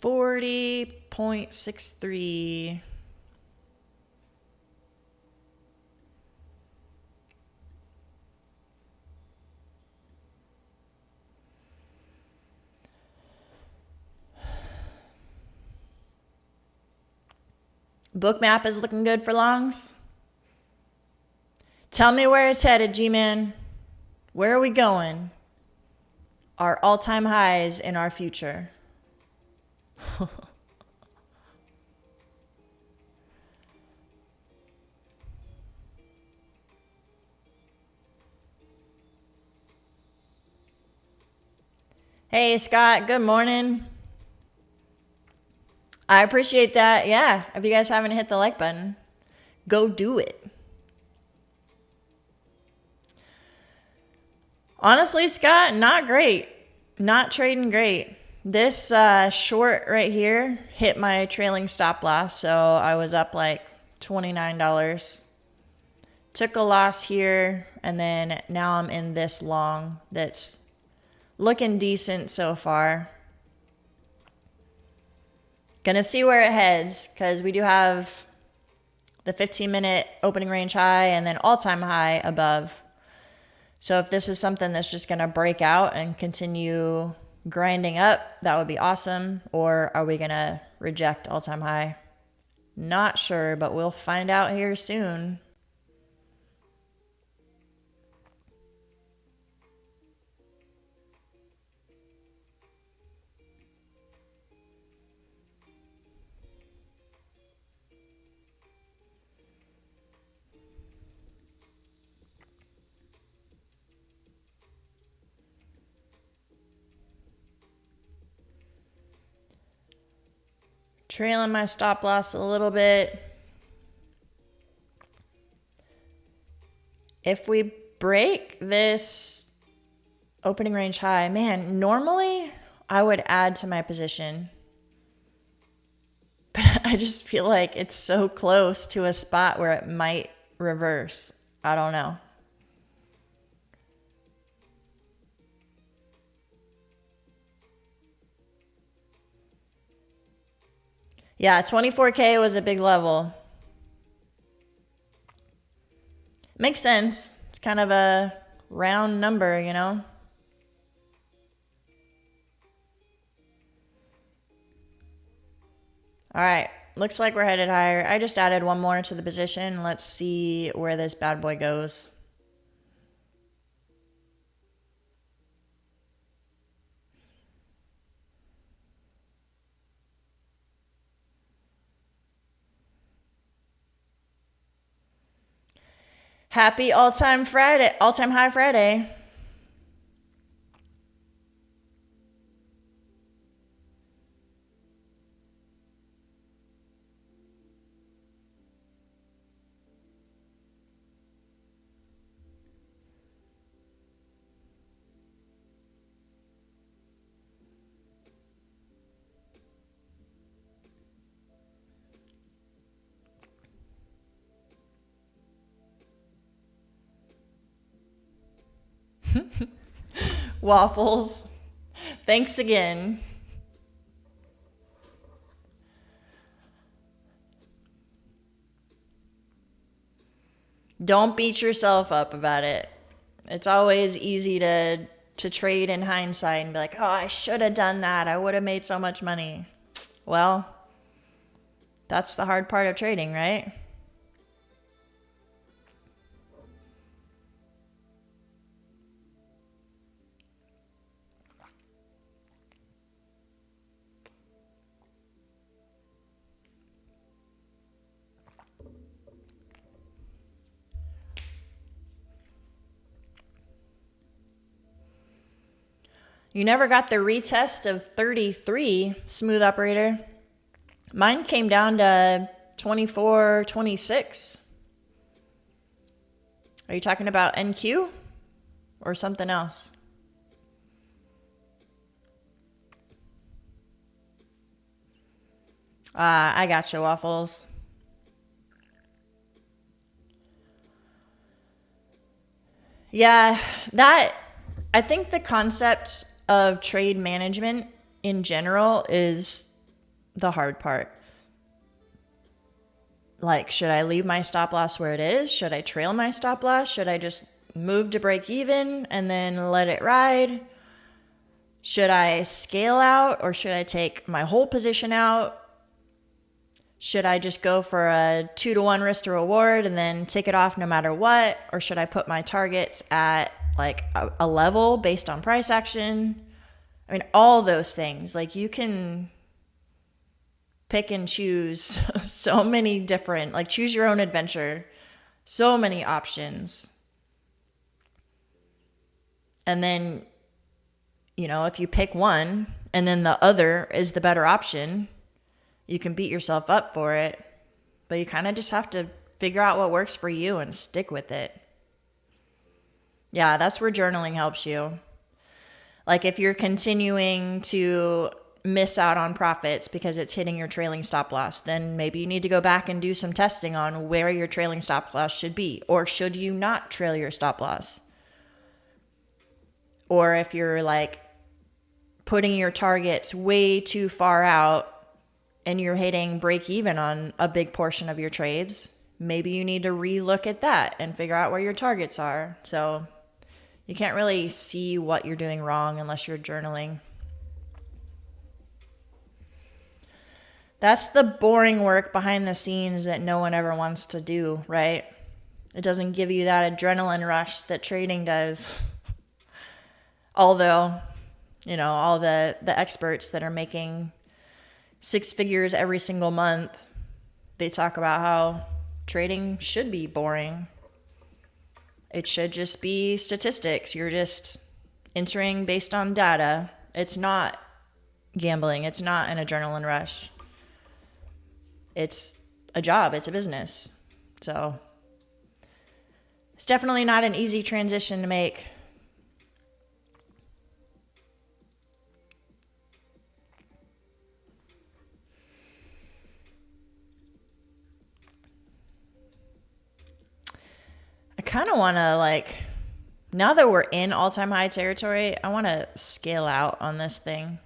40.63. Bookmap is looking good for longs. Tell me where it's headed, G-Man. Where are we going? Our all-time highs in our future. Hey, Scott, good morning. I appreciate that. Yeah, if you guys haven't hit the like button, go do it. Honestly, Scott, not great. Not trading great. This short right here hit my trailing stop loss, so I was up like $29. Took a loss here, and then now I'm in this long that's looking decent so far. Gonna see where it heads, because we do have the 15-minute opening range high and then all-time high above. So if this is something that's just gonna break out and continue grinding up, that would be awesome. Or are we gonna reject all-time high? Not sure, but we'll find out here soon. Trailing my stop loss a little bit. If we break this opening range high, man, normally I would add to my position. But I just feel like it's so close to a spot where it might reverse. I don't know. Yeah, 24K was a big level. Makes sense. It's kind of a round number, you know? All right, looks like we're headed higher. I just added one more to the position. Let's see where this bad boy goes. Happy all-time Friday, all-time high Friday. Waffles. Thanks again. Don't beat yourself up about it. It's always easy to trade in hindsight and be like, oh, I should have done that. I would have made so much money. Well, that's the hard part of trading, right? You never got the retest of 33, smooth operator. Mine came down to 24.26. Are you talking about NQ or something else? I got you, Waffles. Yeah, I think the concept of trade management in general is the hard part. Like, should I leave my stop loss where it is? Should I trail my stop loss? Should I just move to break even and then let it ride? Should I scale out, or should I take my whole position out? Should I just go for a 2-to-1 risk to reward and then take it off no matter what? Or should I put my targets at like a level based on price action? I mean, all those things. Like, you can pick and choose so many different, like, choose your own adventure. So many options. And then, if you pick one and then the other is the better option, you can beat yourself up for it, but you kind of just have to figure out what works for you and stick with it. Yeah, that's where journaling helps you. Like, if you're continuing to miss out on profits because it's hitting your trailing stop loss, then maybe you need to go back and do some testing on where your trailing stop loss should be, or should you not trail your stop loss? Or if you're like putting your targets way too far out and you're hitting break even on a big portion of your trades, maybe you need to relook at that and figure out where your targets are. So you can't really see what you're doing wrong unless you're journaling. That's the boring work behind the scenes that no one ever wants to do, right? It doesn't give you that adrenaline rush that trading does. Although, all the experts that are making 6 figures every single month, they talk about how trading should be boring. It should just be statistics. You're just entering based on data. It's not gambling. It's not an adrenaline rush. It's a job. It's a business. So it's definitely not an easy transition to make. I kind of want to, now that we're in all-time high territory, I want to scale out on this thing.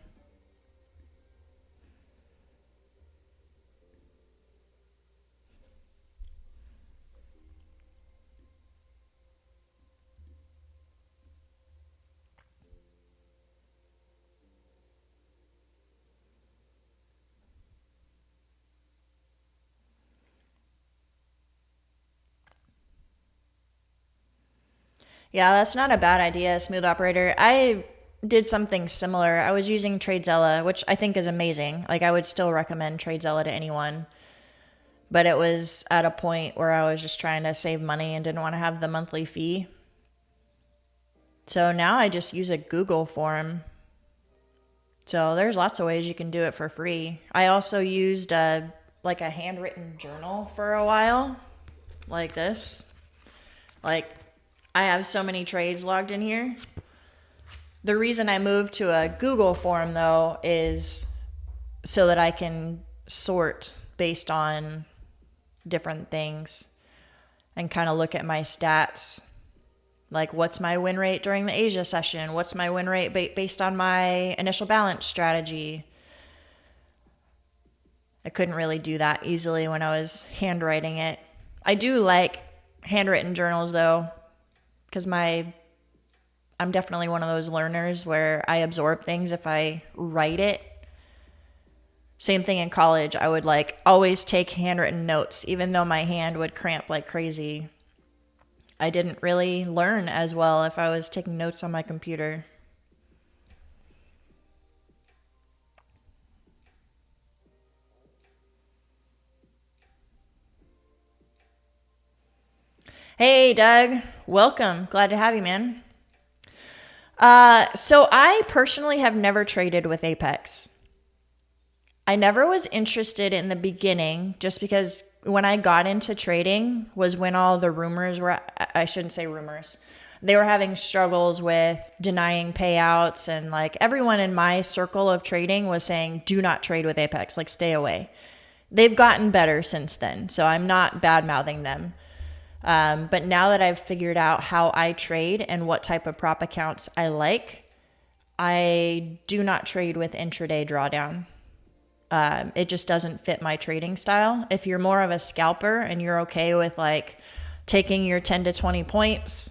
Yeah, that's not a bad idea, Smooth Operator. I did something similar. I was using TradeZella, which I think is amazing. Like, I would still recommend TradeZella to anyone. But it was at a point where I was just trying to save money and didn't want to have the monthly fee. So now I just use a Google form. So there's lots of ways you can do it for free. I also used a handwritten journal for a while, like this. I have so many trades logged in here. The reason I moved to a Google form, though, is so that I can sort based on different things and kind of look at my stats. Like, what's my win rate during the Asia session? What's my win rate based on my initial balance strategy? I couldn't really do that easily when I was handwriting it. I do like handwritten journals, though, because I'm definitely one of those learners where I absorb things if I write it. Same thing in college. I would always take handwritten notes, even though my hand would cramp like crazy. I didn't really learn as well if I was taking notes on my computer. Hey, Doug. Welcome. Glad to have you, man. So I personally have never traded with Apex. I never was interested in the beginning just because when I got into trading was when all the rumors were, I shouldn't say rumors. They were having struggles with denying payouts, and everyone in my circle of trading was saying, do not trade with Apex, stay away. They've gotten better since then, so I'm not bad-mouthing them. But now that I've figured out how I trade and what type of prop accounts I like, I do not trade with intraday drawdown. It just doesn't fit my trading style. If you're more of a scalper and you're okay with like taking your 10 to 20 points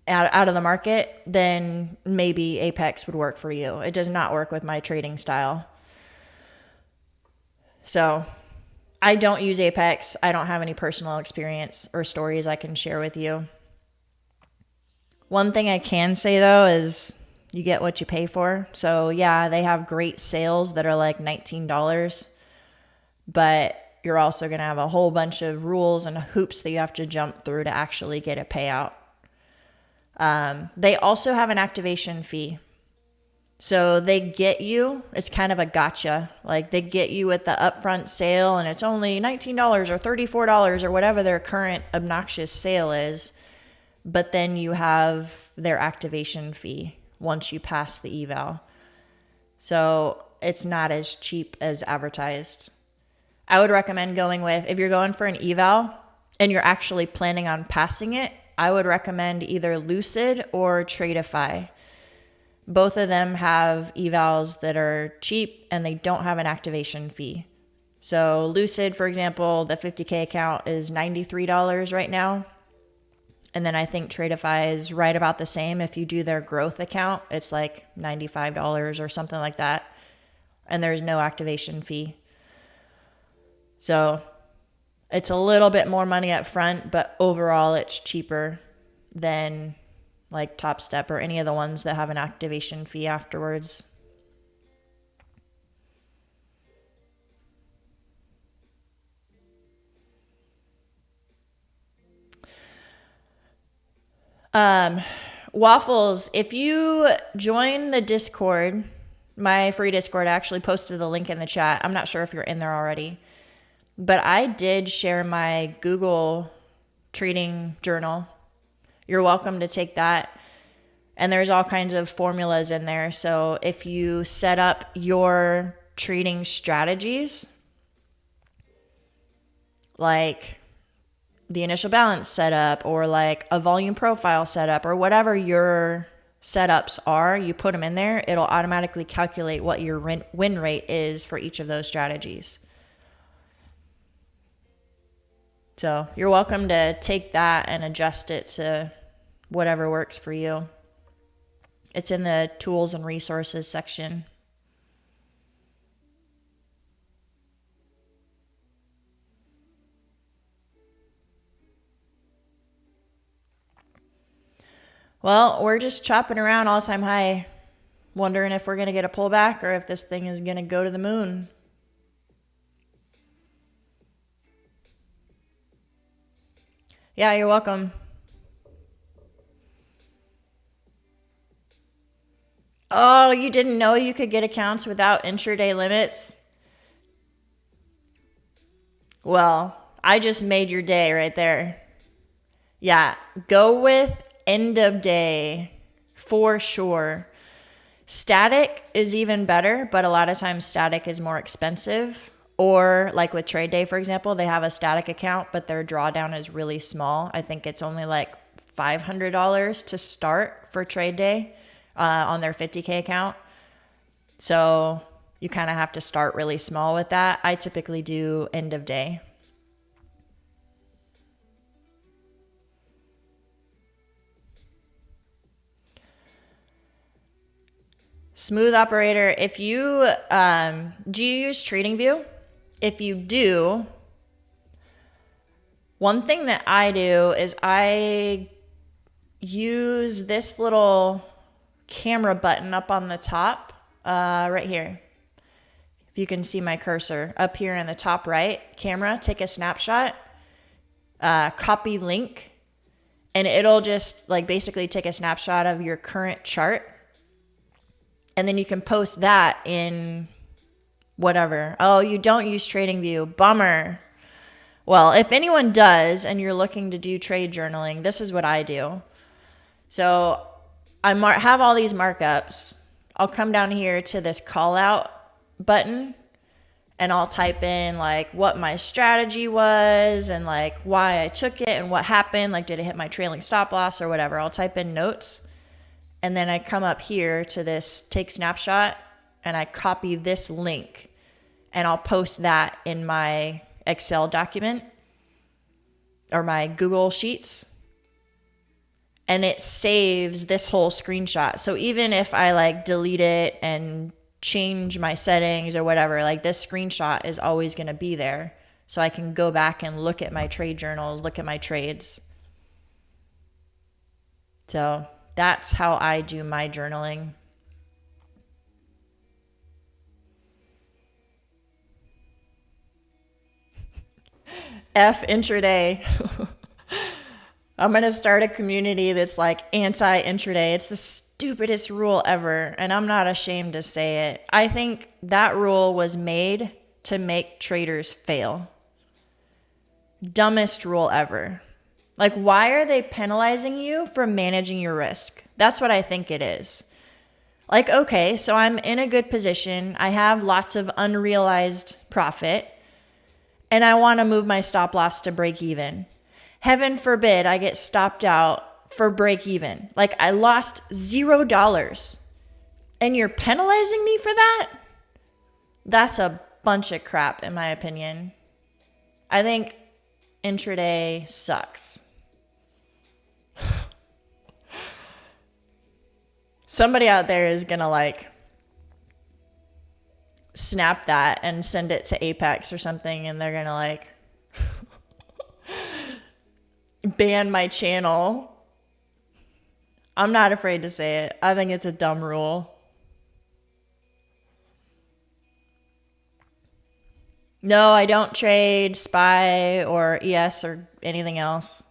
out of the market, then maybe Apex would work for you. It does not work with my trading style. So I don't use Apex. I don't have any personal experience or stories I can share with you. One thing I can say though is you get what you pay for. So yeah, they have great sales that are like $19, but you're also going to have a whole bunch of rules and hoops that you have to jump through to actually get a payout. They also have an activation fee. So they get you, it's kind of a gotcha. Like they get you at the upfront sale and it's only $19 or $34 or whatever their current obnoxious sale is. But then you have their activation fee once you pass the eval. So it's not as cheap as advertised. I would recommend going with, if you're going for an eval and you're actually planning on passing it, I would recommend either Lucid or TradeDay. Both of them have evals that are cheap and they don't have an activation fee. So Lucid, for example, the 50K account is $93 right now. And then I think TradeDay is right about the same. If you do their growth account, it's like $95 or something like that. And there's no activation fee. So it's a little bit more money up front, but overall it's cheaper than like Top Step or any of the ones that have an activation fee afterwards. Waffles, if you join the Discord, my free Discord, I actually posted the link in the chat. I'm not sure if you're in there already. But I did share my Google trading journal. You're welcome to take that. And there's all kinds of formulas in there. So if you set up your trading strategies, like the initial balance setup or like a volume profile setup or whatever your setups are, you put them in there, it'll automatically calculate what your win rate is for each of those strategies. So you're welcome to take that and adjust it to whatever works for you. It's in the tools and resources section. Well, we're just chopping around all-time high, wondering if we're going to get a pullback or if this thing is going to go to the moon. Yeah, you're welcome. Oh, you didn't know you could get accounts without intraday limits? Well, I just made your day right there. Yeah, go with end of day for sure. Static is even better, but a lot of times static is more expensive. Or like with TradeDay, for example, they have a static account, but their drawdown is really small. I think it's only like $500 to start for TradeDay on their 50K account. So you kind of have to start really small with that. I typically do end of day. Smooth operator, if you, do you use TradingView? If you do, one thing that I do is I use this little camera button up on the top, right here. If you can see my cursor up here in the top right camera, take a snapshot, copy link, and it'll just like basically take a snapshot of your current chart. And then you can post that in whatever. Oh, you don't use TradingView. Bummer. Well, if anyone does and you're looking to do trade journaling, this is what I do. So I have all these markups. I'll come down here to this call out button and I'll type in like what my strategy was and like why I took it and what happened. Like, did it hit my trailing stop loss or whatever? I'll type in notes. And then I come up here to this take snapshot and I copy this link and I'll post that in my Excel document or my Google Sheets, and it saves this whole screenshot. So even if I like delete it and change my settings or whatever, like this screenshot is always going to be there. So I can go back and look at my trade journals, look at my trades. So that's how I do my journaling. F intraday. I'm going to start a community that's like anti-intraday. It's the stupidest rule ever, and I'm not ashamed to say it. I think that rule was made to make traders fail. Dumbest rule ever. Like, why are they penalizing you for managing your risk? That's what I think it is. Like, okay, so I'm in a good position. I have lots of unrealized profit, and I want to move my stop loss to break even. Heaven forbid I get stopped out for break even. Like, I lost $0, and you're penalizing me for that? That's a bunch of crap, in my opinion. I think intraday sucks. Somebody out there is going to like snap that and send it to Apex or something, and they're going to like ban my channel. I'm not afraid to say it. I think it's a dumb rule. No, I don't trade SPY or ES or anything else.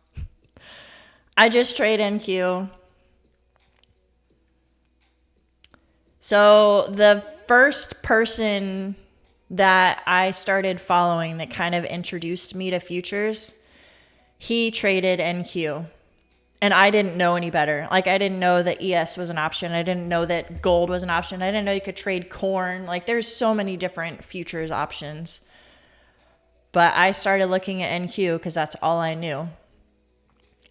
I just trade NQ. So the first person that I started following that kind of introduced me to futures, he traded NQ. And I didn't know any better. Like, I didn't know that ES was an option. I didn't know that gold was an option. I didn't know you could trade corn. Like, there's so many different futures options. But I started looking at NQ because that's all I knew.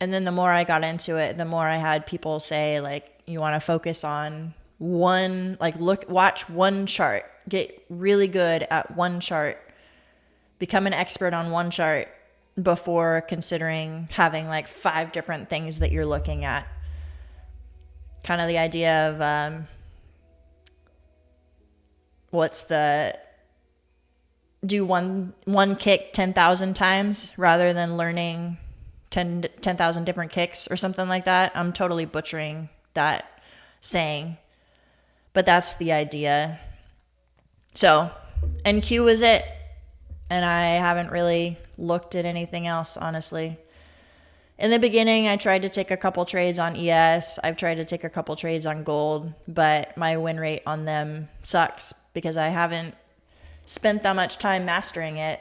And then the more I got into it, the more I had people say, like, you want to focus on one, like, watch one chart, get really good at one chart, become an expert on one chart before considering having like 5 different things that you're looking at. Kind of the idea of do one kick 10,000 times rather than learning 10,000 different kicks or something like that. I'm totally butchering that saying, but that's the idea. So NQ was it, and I haven't really looked at anything else, honestly. In the beginning, I tried to take a couple trades on ES. I've tried to take a couple trades on gold, but my win rate on them sucks because I haven't spent that much time mastering it.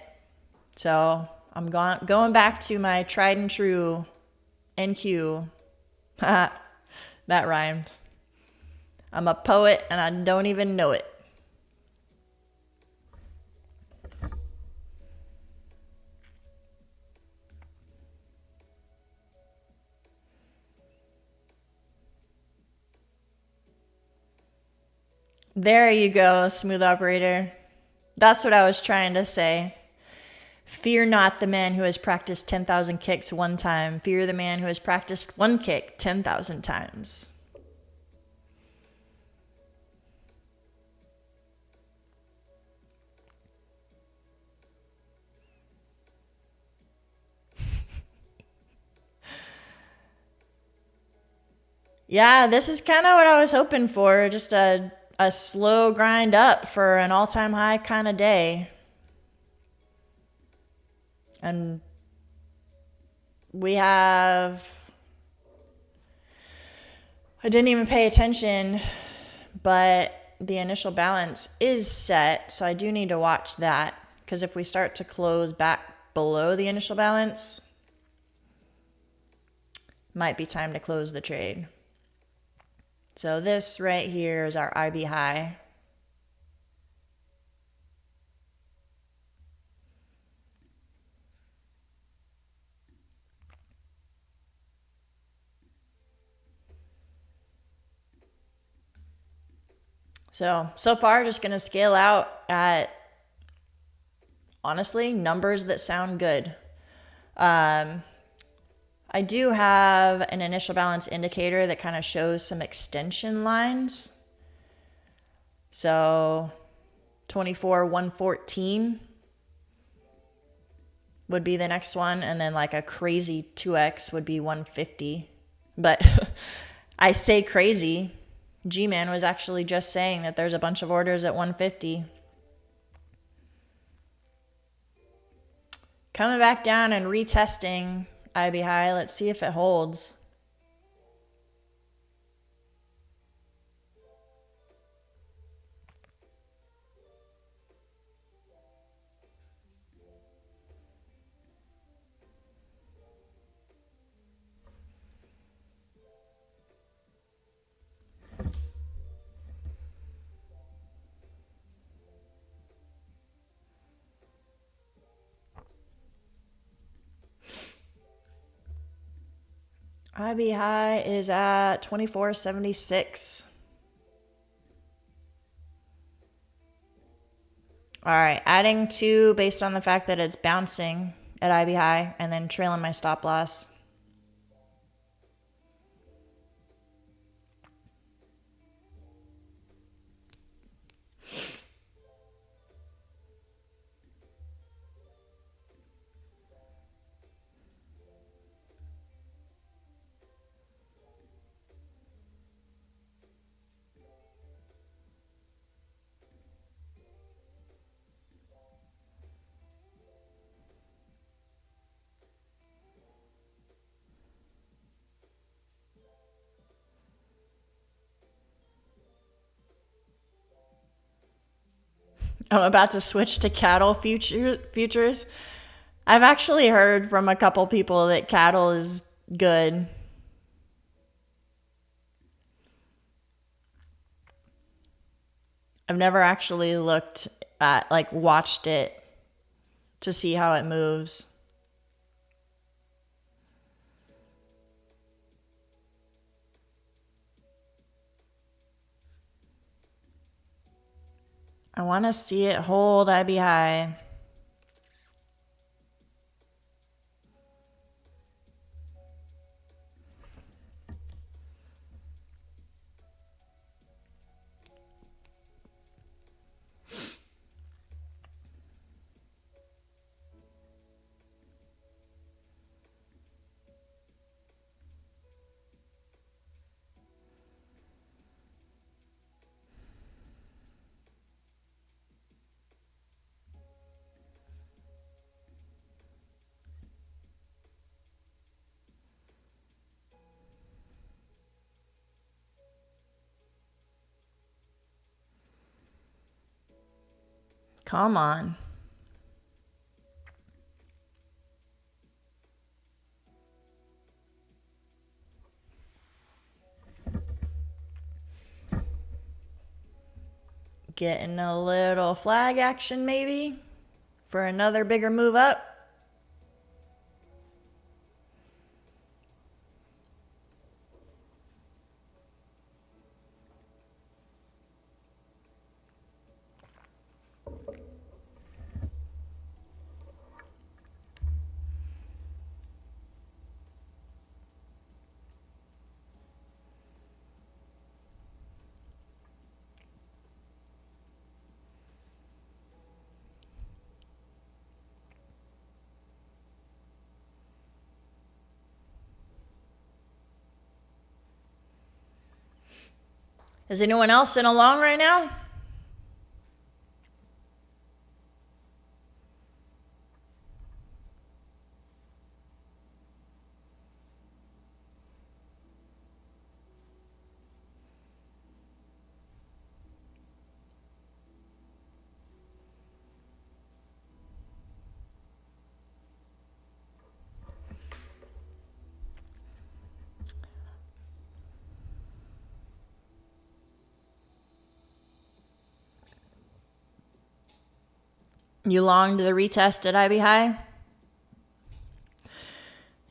So I'm going back to my tried and true NQ. That rhymed. I'm a poet and I don't even know it. There you go, smooth operator. That's what I was trying to say. Fear not the man who has practiced 10,000 kicks one time. Fear the man who has practiced one kick 10,000 times. Yeah, this is kind of what I was hoping for. Just a slow grind up for an all-time high kind of day. And I didn't even pay attention, but the initial balance is set. So I do need to watch that, because if we start to close back below the initial balance, might be time to close the trade. So this right here is our IB high. So far, just going to scale out at, honestly, numbers that sound good. I do have an initial balance indicator that kind of shows some extension lines. So 24,114 would be the next one. And then like a crazy 2x would be 150. But I say crazy. G-Man was actually just saying that there's a bunch of orders at 150. Coming back down and retesting IB high. Let's see if it holds. IB high is at 24.76. All right, adding 2 based on the fact that it's bouncing at IB high and then trailing my stop loss. I'm about to switch to cattle futures. I've actually heard from a couple people that cattle is good. I've never actually looked at, like, watched it to see how it moves. I want to see it hold IB high. Come on. Getting a little flag action maybe for another bigger move up. Is anyone else in a long right now? You longed the retest at IB high?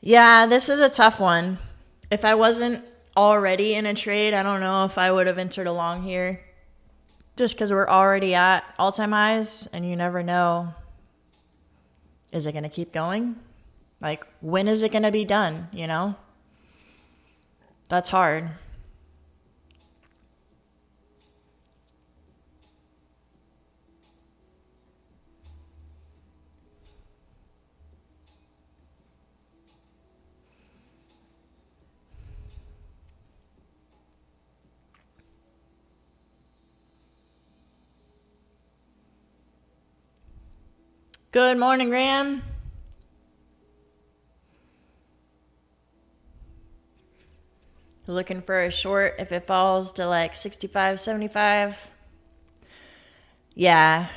Yeah, this is a tough one. If I wasn't already in a trade, I don't know if I would have entered a long here. Just because we're already at all-time highs and you never know, is it going to keep going? Like, when is it going to be done, you know? That's hard. Good morning, Graham. Looking for a short if it falls to like 65, 75. Yeah,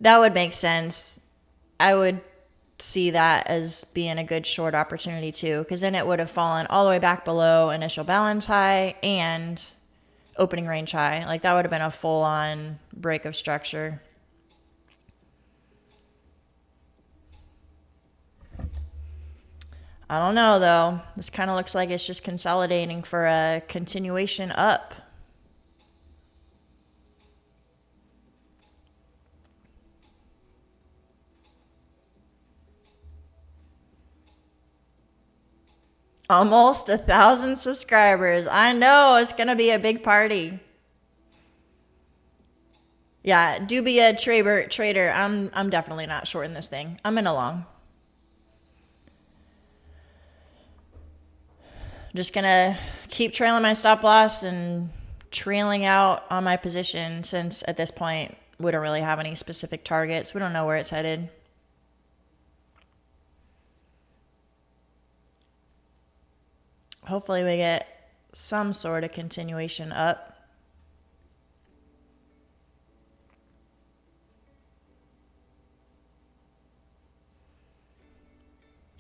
that would make sense. I would see that as being a good short opportunity too, because then it would have fallen all the way back below initial balance high and opening range high. Like, that would have been a full-on break of structure. I don't know, though. This kind of looks like it's just consolidating for a continuation up. Almost 1,000 subscribers. I know, it's going to be a big party. Yeah, do be a trader. I'm definitely not shorting this thing. I'm in a long. Just gonna keep trailing my stop loss and trailing out on my position, since at this point we don't really have any specific targets. We don't know where it's headed. Hopefully we get some sort of continuation up.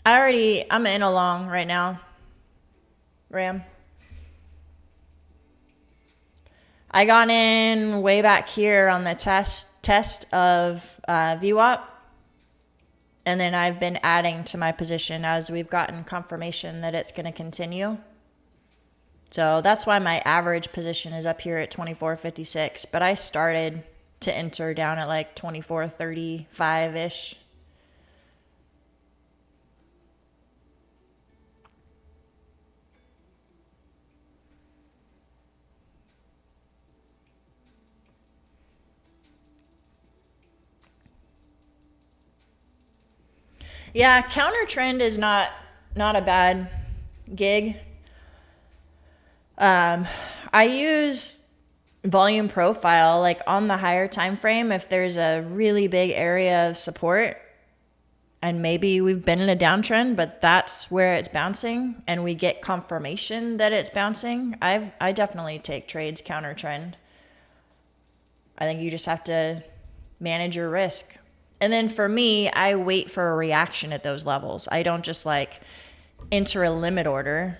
I'm in a long right now. Ram. I got in way back here on the test of VWAP, and then I've been adding to my position as we've gotten confirmation that it's going to continue. So that's why my average position is up here at 24.56, but I started to enter down at like 24.35-ish. Yeah, counter trend is not a bad gig. I use volume profile like on the higher time frame if there's a really big area of support and maybe we've been in a downtrend, but that's where it's bouncing and we get confirmation that it's bouncing. I definitely take trades counter trend. I think you just have to manage your risk. And then for me, I wait for a reaction at those levels. I don't just like enter a limit order.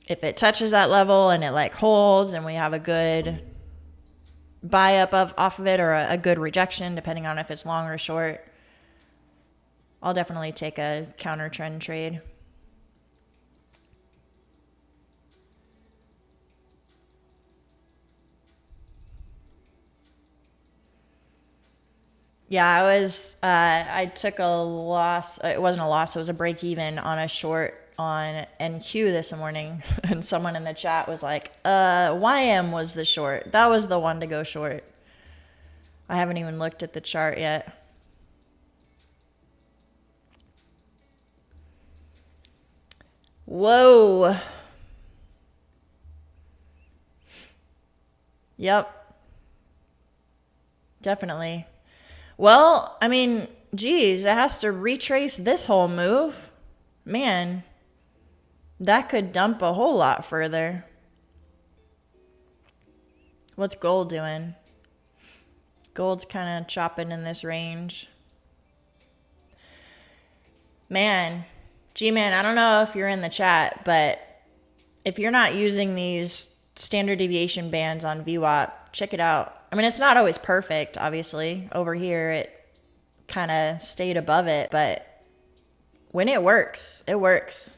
If it touches that level and it like holds and we have a good buy up off of it or a good rejection, depending on if it's long or short, I'll definitely take a counter trend trade. Yeah, I took a loss. It wasn't a loss. It was a break even on a short on NQ this morning. And someone in the chat was like, YM was the short. That was the one to go short. I haven't even looked at the chart yet. Whoa. Yep. Definitely. Well, I mean, geez, it has to retrace this whole move. Man, that could dump a whole lot further. What's gold doing? Gold's kind of chopping in this range. Man, G-Man, I don't know if you're in the chat, but if you're not using these standard deviation bands on VWAP, check it out. I mean, it's not always perfect, obviously. Over here, it kind of stayed above it, but when it works, it works.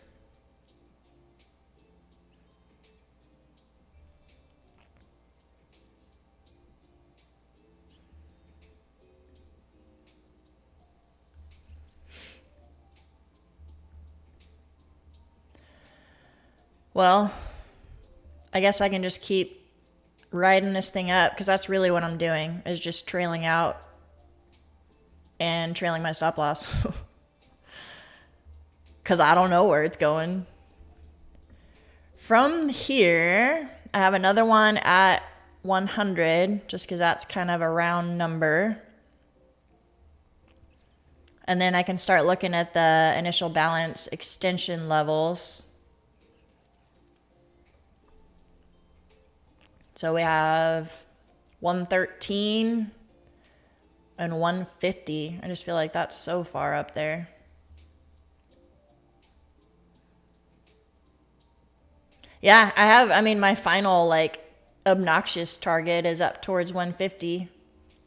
Well, I guess I can just keep riding this thing up, because that's really what I'm doing, is just trailing out and trailing my stop loss. Because I don't know where it's going. From here, I have another one at 100, just because that's kind of a round number. And then I can start looking at the initial balance extension levels. So we have 113 and 150. I just feel like that's so far up there. Yeah, I mean, my final like obnoxious target is up towards 150.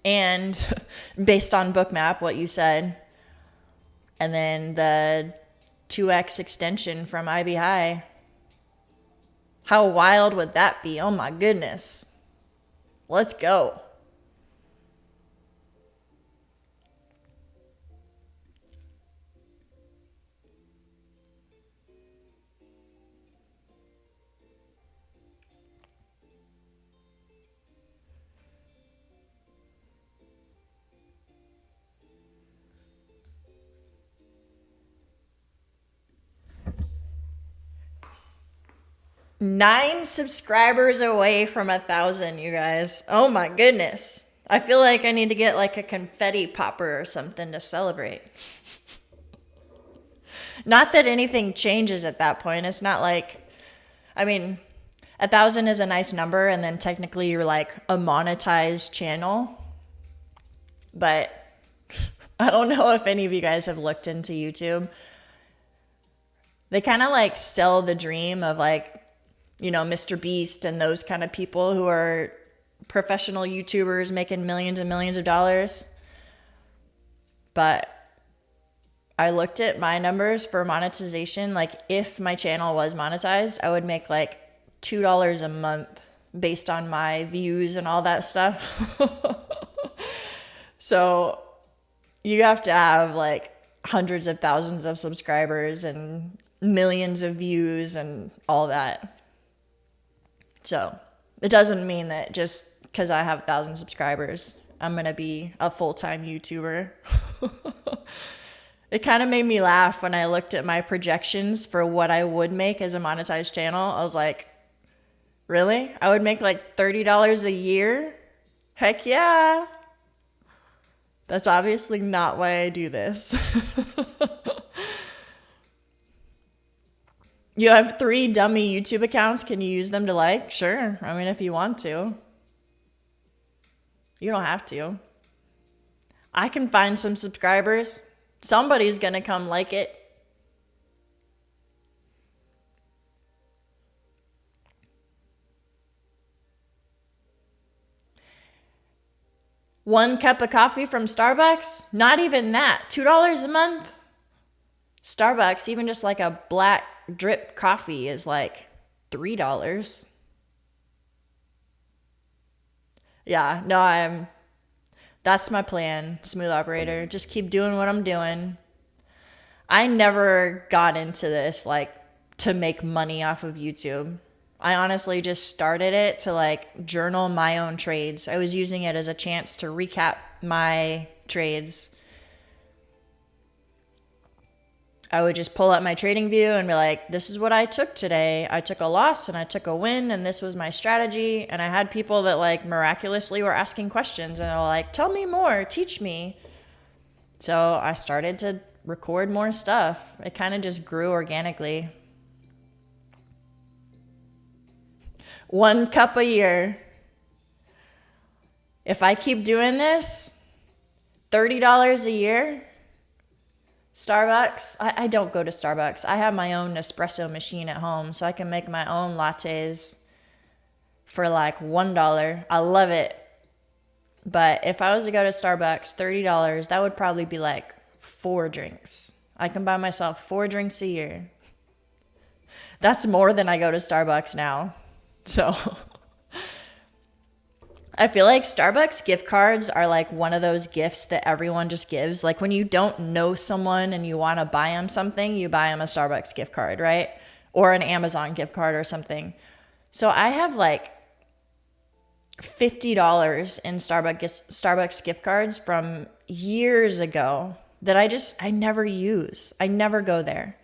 And based on Bookmap, what you said. And then the 2x extension from IB High. How wild would that be? Oh my goodness. Let's go. Nine subscribers away from 1,000, you guys. Oh my goodness. I feel like I need to get like a confetti popper or something to celebrate. Not that anything changes at that point. It's not like, I mean, 1,000 is a nice number, and then technically you're like a monetized channel. But I don't know if any of you guys have looked into YouTube. They kind of like sell the dream of like, you know, Mr. Beast and those kind of people who are professional YouTubers making millions and millions of dollars. But I looked at my numbers for monetization. Like, if my channel was monetized, I would make like $2 a month based on my views and all that stuff. So you have to have like hundreds of thousands of subscribers and millions of views and all that. So it doesn't mean that just because I have 1,000 subscribers, I'm going to be a full-time YouTuber. It kind of made me laugh when I looked at my projections for what I would make as a monetized channel. I was like, really? I would make like $30 a year? Heck yeah. That's obviously not why I do this. You have 3 dummy YouTube accounts. Can you use them to like? Sure. I mean, if you want to. You don't have to. I can find some subscribers. Somebody's going to come like it. One cup of coffee from Starbucks? Not even that. $2 a month? Starbucks, even just like a black drip coffee, is like $3. Yeah, no, that's my plan, smooth operator. Just keep doing what I'm doing. I never got into this like to make money off of YouTube. I honestly just started it to like journal my own trades. I was using it as a chance to recap my trades. I would just pull up my trading view and be like, this is what I took today. I took a loss and I took a win, and this was my strategy. And I had people that like miraculously were asking questions, and they were like, tell me more, teach me. So I started to record more stuff. It kind of just grew organically. 1 cup a year. If I keep doing this, $30 a year. Starbucks, I don't go to Starbucks. I have my own espresso machine at home, so I can make my own lattes for like $1. I love it. But if I was to go to Starbucks, $30, that would probably be like 4 drinks. I can buy myself 4 drinks a year. That's more than I go to Starbucks now. So I feel like Starbucks gift cards are like one of those gifts that everyone just gives. Like when you don't know someone and you want to buy them something, you buy them a Starbucks gift card, right? or an Amazon gift card or something. So I have like $50 in Starbucks gift cards from years ago that I never use. I never go there.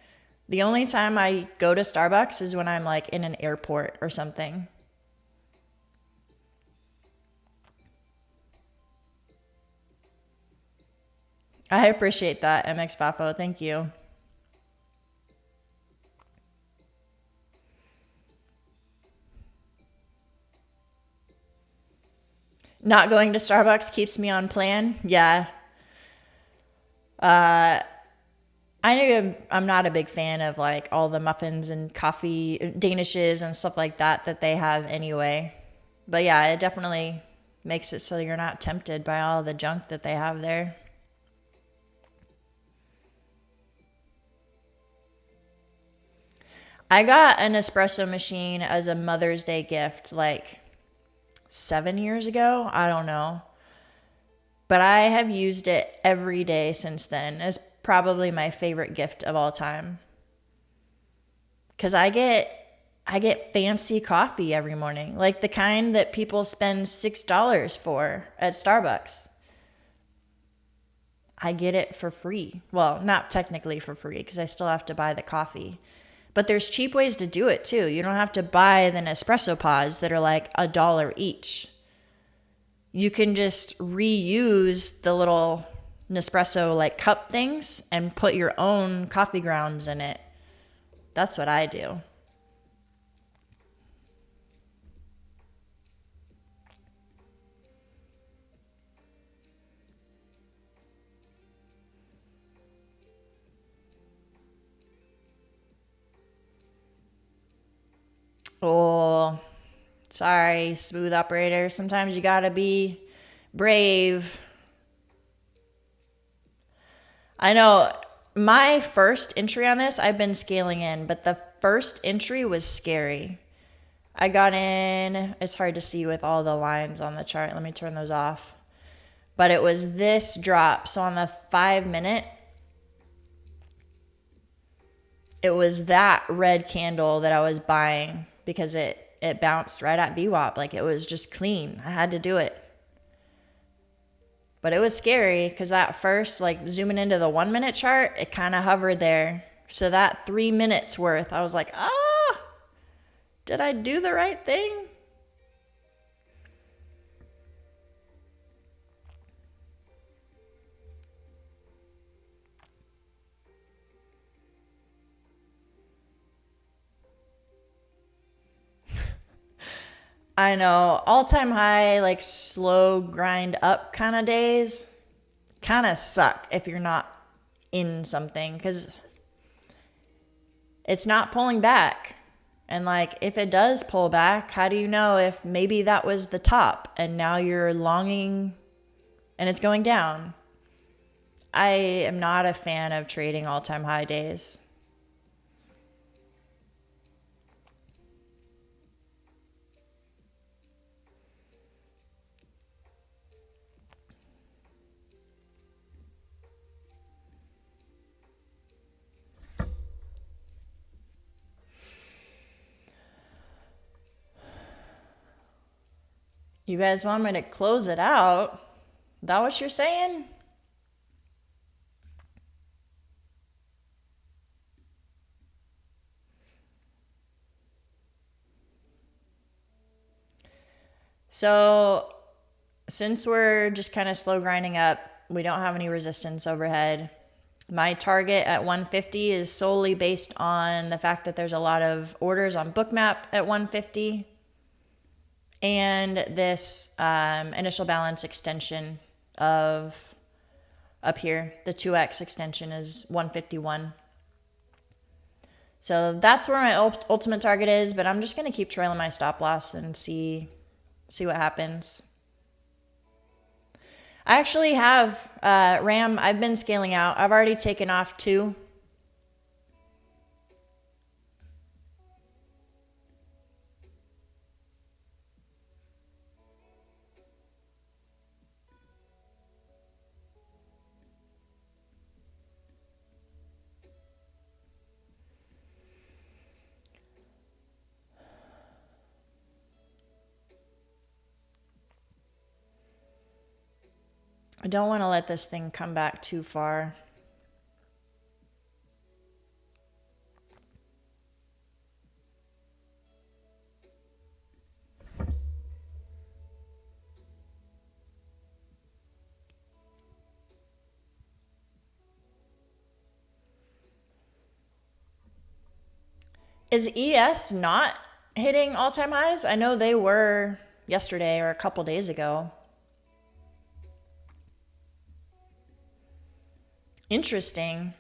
The only time I go to Starbucks is when I'm like in an airport or something. I appreciate that, MX Fafo. Thank you. Not going to Starbucks keeps me on plan. Yeah. I'm not a big fan of like all the muffins and coffee danishes and stuff like that they have anyway. But yeah, it definitely makes it so you're not tempted by all the junk that they have there. I got an espresso machine as a Mother's Day gift like 7 years ago. I don't know. But I have used it every day since then. It's probably my favorite gift of all time. Because I get fancy coffee every morning, like the kind that people spend $6 for at Starbucks. I get it for free. Well, not technically for free because I still have to buy the coffee. But there's cheap ways to do it too. You don't have to buy the Nespresso pods that are like $1 each. You can just reuse the little Nespresso like cup things and put your own coffee grounds in it. That's what I do. Oh, sorry, smooth operator. Sometimes you gotta be brave. I know my first entry on this, I've been scaling in, but the first entry was scary. I got in, it's hard to see with all the lines on the chart. Let me turn those off. But it was this drop. So on the 5-minute, it was that red candle that I was buying because it bounced right at VWAP. Like it was just clean. I had to do it. But it was scary because that first, like zooming into the 1-minute chart, it kind of hovered there. So that 3 minutes worth, I was like, did I do the right thing? I know, all-time high, like slow grind up kind of days kind of suck if you're not in something because it's not pulling back. And like if it does pull back, how do you know if maybe that was the top and now you're longing and it's going down? I am not a fan of trading all-time high days. You guys want me to close it out? Is that what you're saying? So since we're just kind of slow grinding up, we don't have any resistance overhead. My target at 150 is solely based on the fact that there's a lot of orders on Bookmap at 150 and this initial balance extension of up here. The 2x extension is 151. So that's where my ultimate target is, but I'm just going to keep trailing my stop loss and see what happens. I actually have RAM. I've been scaling out. I've already taken off 2. I don't want to let this thing come back too far. Is ES not hitting all-time highs? I know they were yesterday or a couple days ago. Interesting.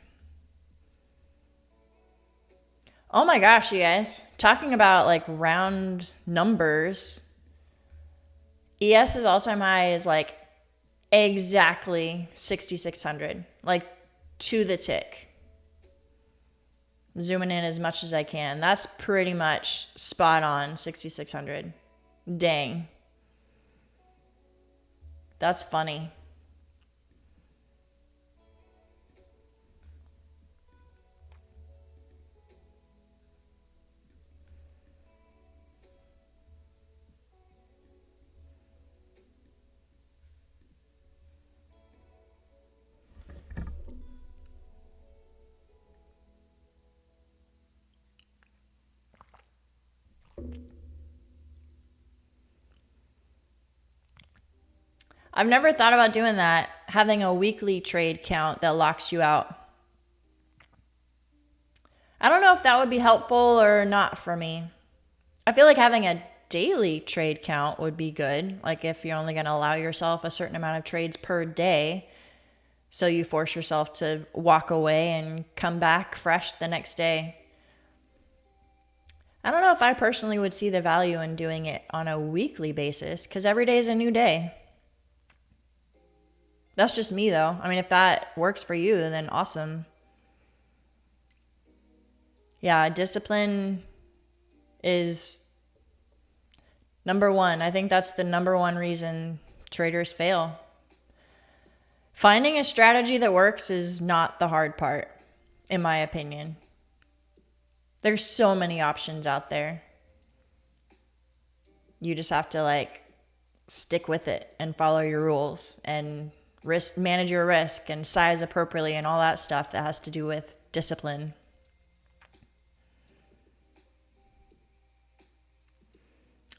Oh my gosh, you guys. Talking about like round numbers. ES's all-time high is like exactly 6,600. Like to the tick. Zooming in as much as I can. That's pretty much spot on 6,600. Dang. That's funny. I've never thought about doing that, having a weekly trade count that locks you out. I don't know if that would be helpful or not for me. I feel like having a daily trade count would be good. Like if you're only going to allow yourself a certain amount of trades per day, so you force yourself to walk away and come back fresh the next day. I don't know if I personally would see the value in doing it on a weekly basis, because every day is a new day. That's just me though. I mean, if that works for you, then awesome. Yeah, discipline is number one. I think that's the number one reason traders fail. Finding a strategy that works is not the hard part, in my opinion. There's so many options out there. You just have to like stick with it and follow your rules and manage your risk and size appropriately and all that stuff that has to do with discipline.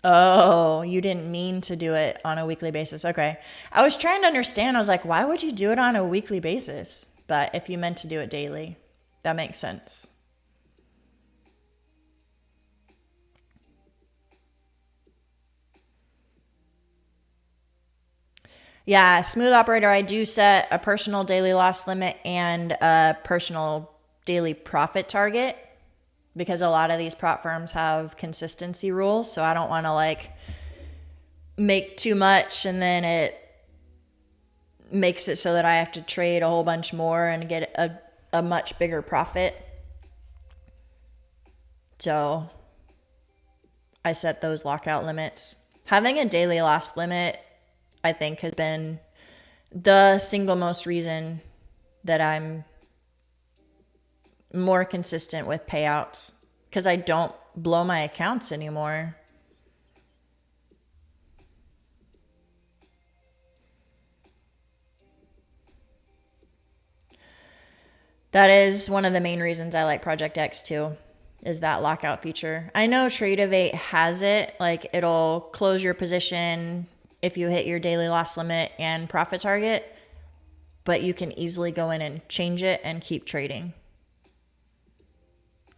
Oh, you didn't mean to do it on a weekly basis. Okay. I was trying to understand. I was like, why would you do it on a weekly basis? But if you meant to do it daily, that makes sense. Yeah, smooth operator, I do set a personal daily loss limit and a personal daily profit target, because a lot of these prop firms have consistency rules. So I don't want to like make too much and then it makes it so that I have to trade a whole bunch more and get a much bigger profit. So I set those lockout limits. Having a daily loss limit, I think, has been the single most reason that I'm more consistent with payouts, because I don't blow my accounts anymore. That is one of the main reasons I like Project X too, is that lockout feature. I know TradeDay has it, like it'll close your position if you hit your daily loss limit and profit target, but you can easily go in and change it and keep trading.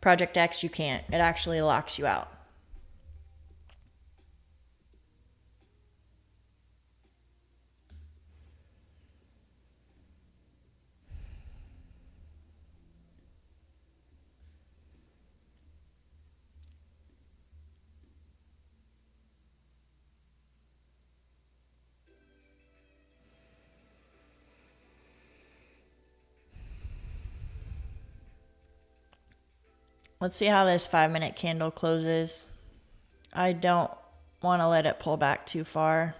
Project X, you can't. It actually locks you out. Let's see how this 5-minute candle closes. I don't want to let it pull back too far.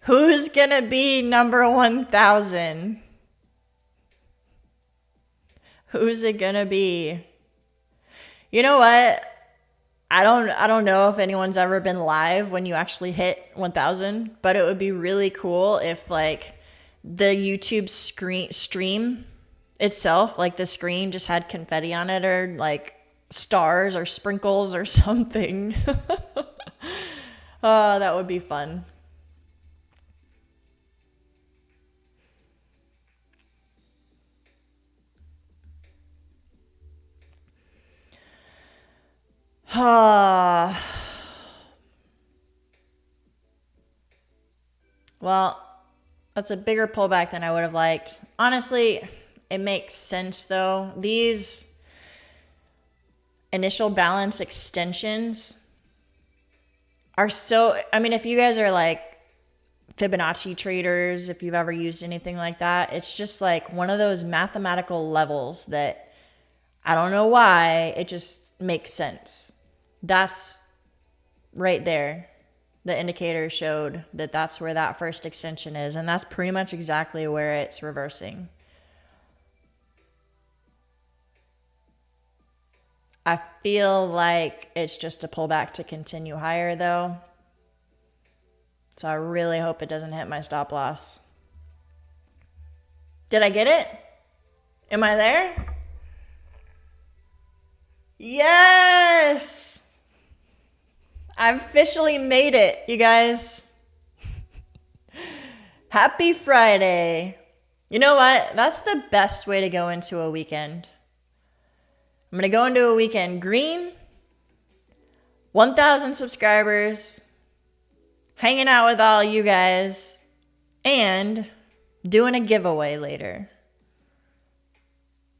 Who's gonna be number 1,000? Who's it gonna be? You know what? I don't know if anyone's ever been live when you actually hit 1,000, but it would be really cool if like the YouTube stream itself, like the screen just had confetti on it or like stars or sprinkles or something. Oh, that would be fun. Well, that's a bigger pullback than I would have liked. Honestly, it makes sense though. These initial balance extensions are so, I mean, if you guys are like Fibonacci traders, if you've ever used anything like that, it's just like one of those mathematical levels that I don't know why, it just makes sense. That's right there. The indicator showed that that's where that first extension is, and that's pretty much exactly where it's reversing. I feel like it's just a pullback to continue higher though. So I really hope it doesn't hit my stop loss. Did I get it? Am I there? Yes! I've officially made it, you guys. Happy Friday. You know what? That's the best way to go into a weekend. I'm going to go into a weekend green, 1,000 subscribers, hanging out with all you guys, and doing a giveaway later.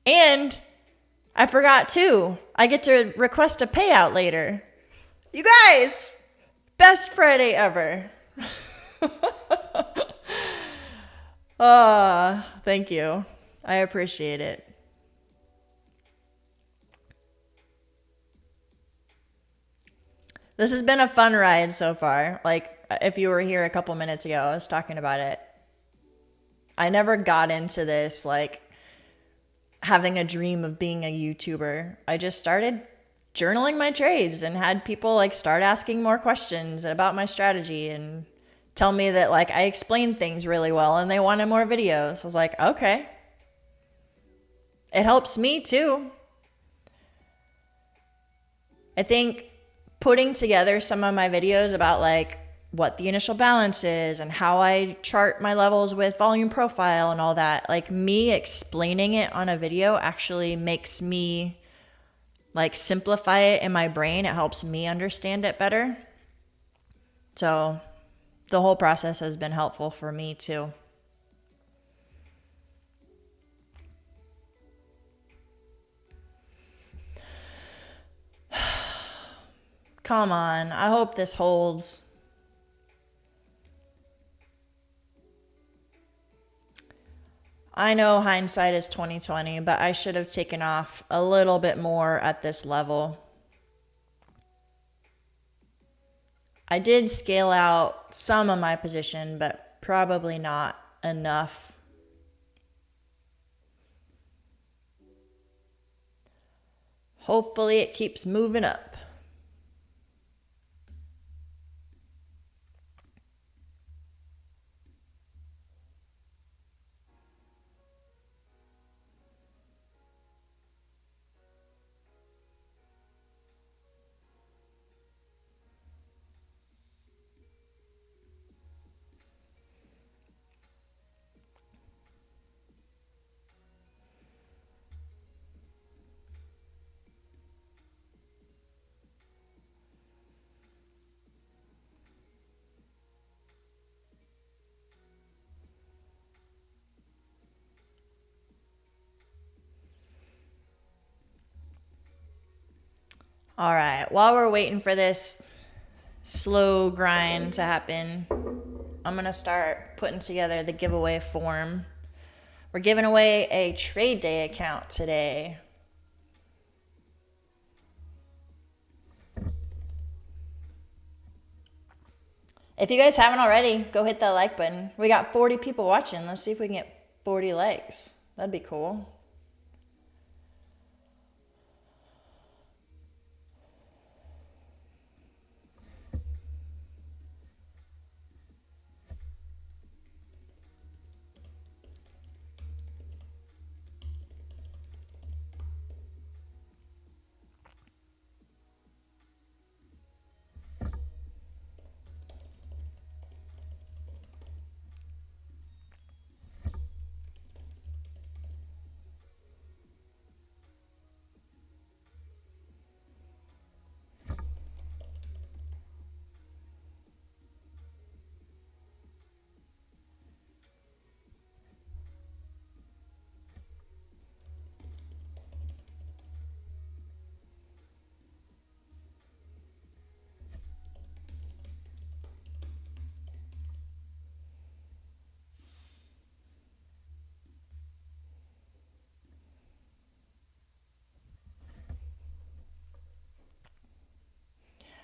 And I forgot too, I get to request a payout later. You guys, best Friday ever. Thank you. I appreciate it. This has been a fun ride so far. Like, if you were here a couple minutes ago, I was talking about it. I never got into this, like, having a dream of being a YouTuber. I just started journaling my trades and had people like start asking more questions about my strategy and tell me that like I explained things really well and they wanted more videos. I was like, okay. It helps me too. I think putting together some of my videos about like what the initial balance is and how I chart my levels with volume profile and all that, like me explaining it on a video actually makes me like simplify it in my brain. It helps me understand it better. So the whole process has been helpful for me too. Come on, I hope this holds. I know hindsight is 20/20, but I should have taken off a little bit more at this level. I did scale out some of my position, but probably not enough. Hopefully it keeps moving up. All right, while we're waiting for this slow grind to happen, I'm going to start putting together the giveaway form. We're giving away a TradeDay account today. If you guys haven't already, go hit that like button. We got 40 people watching. Let's see if we can get 40 likes. That'd be cool.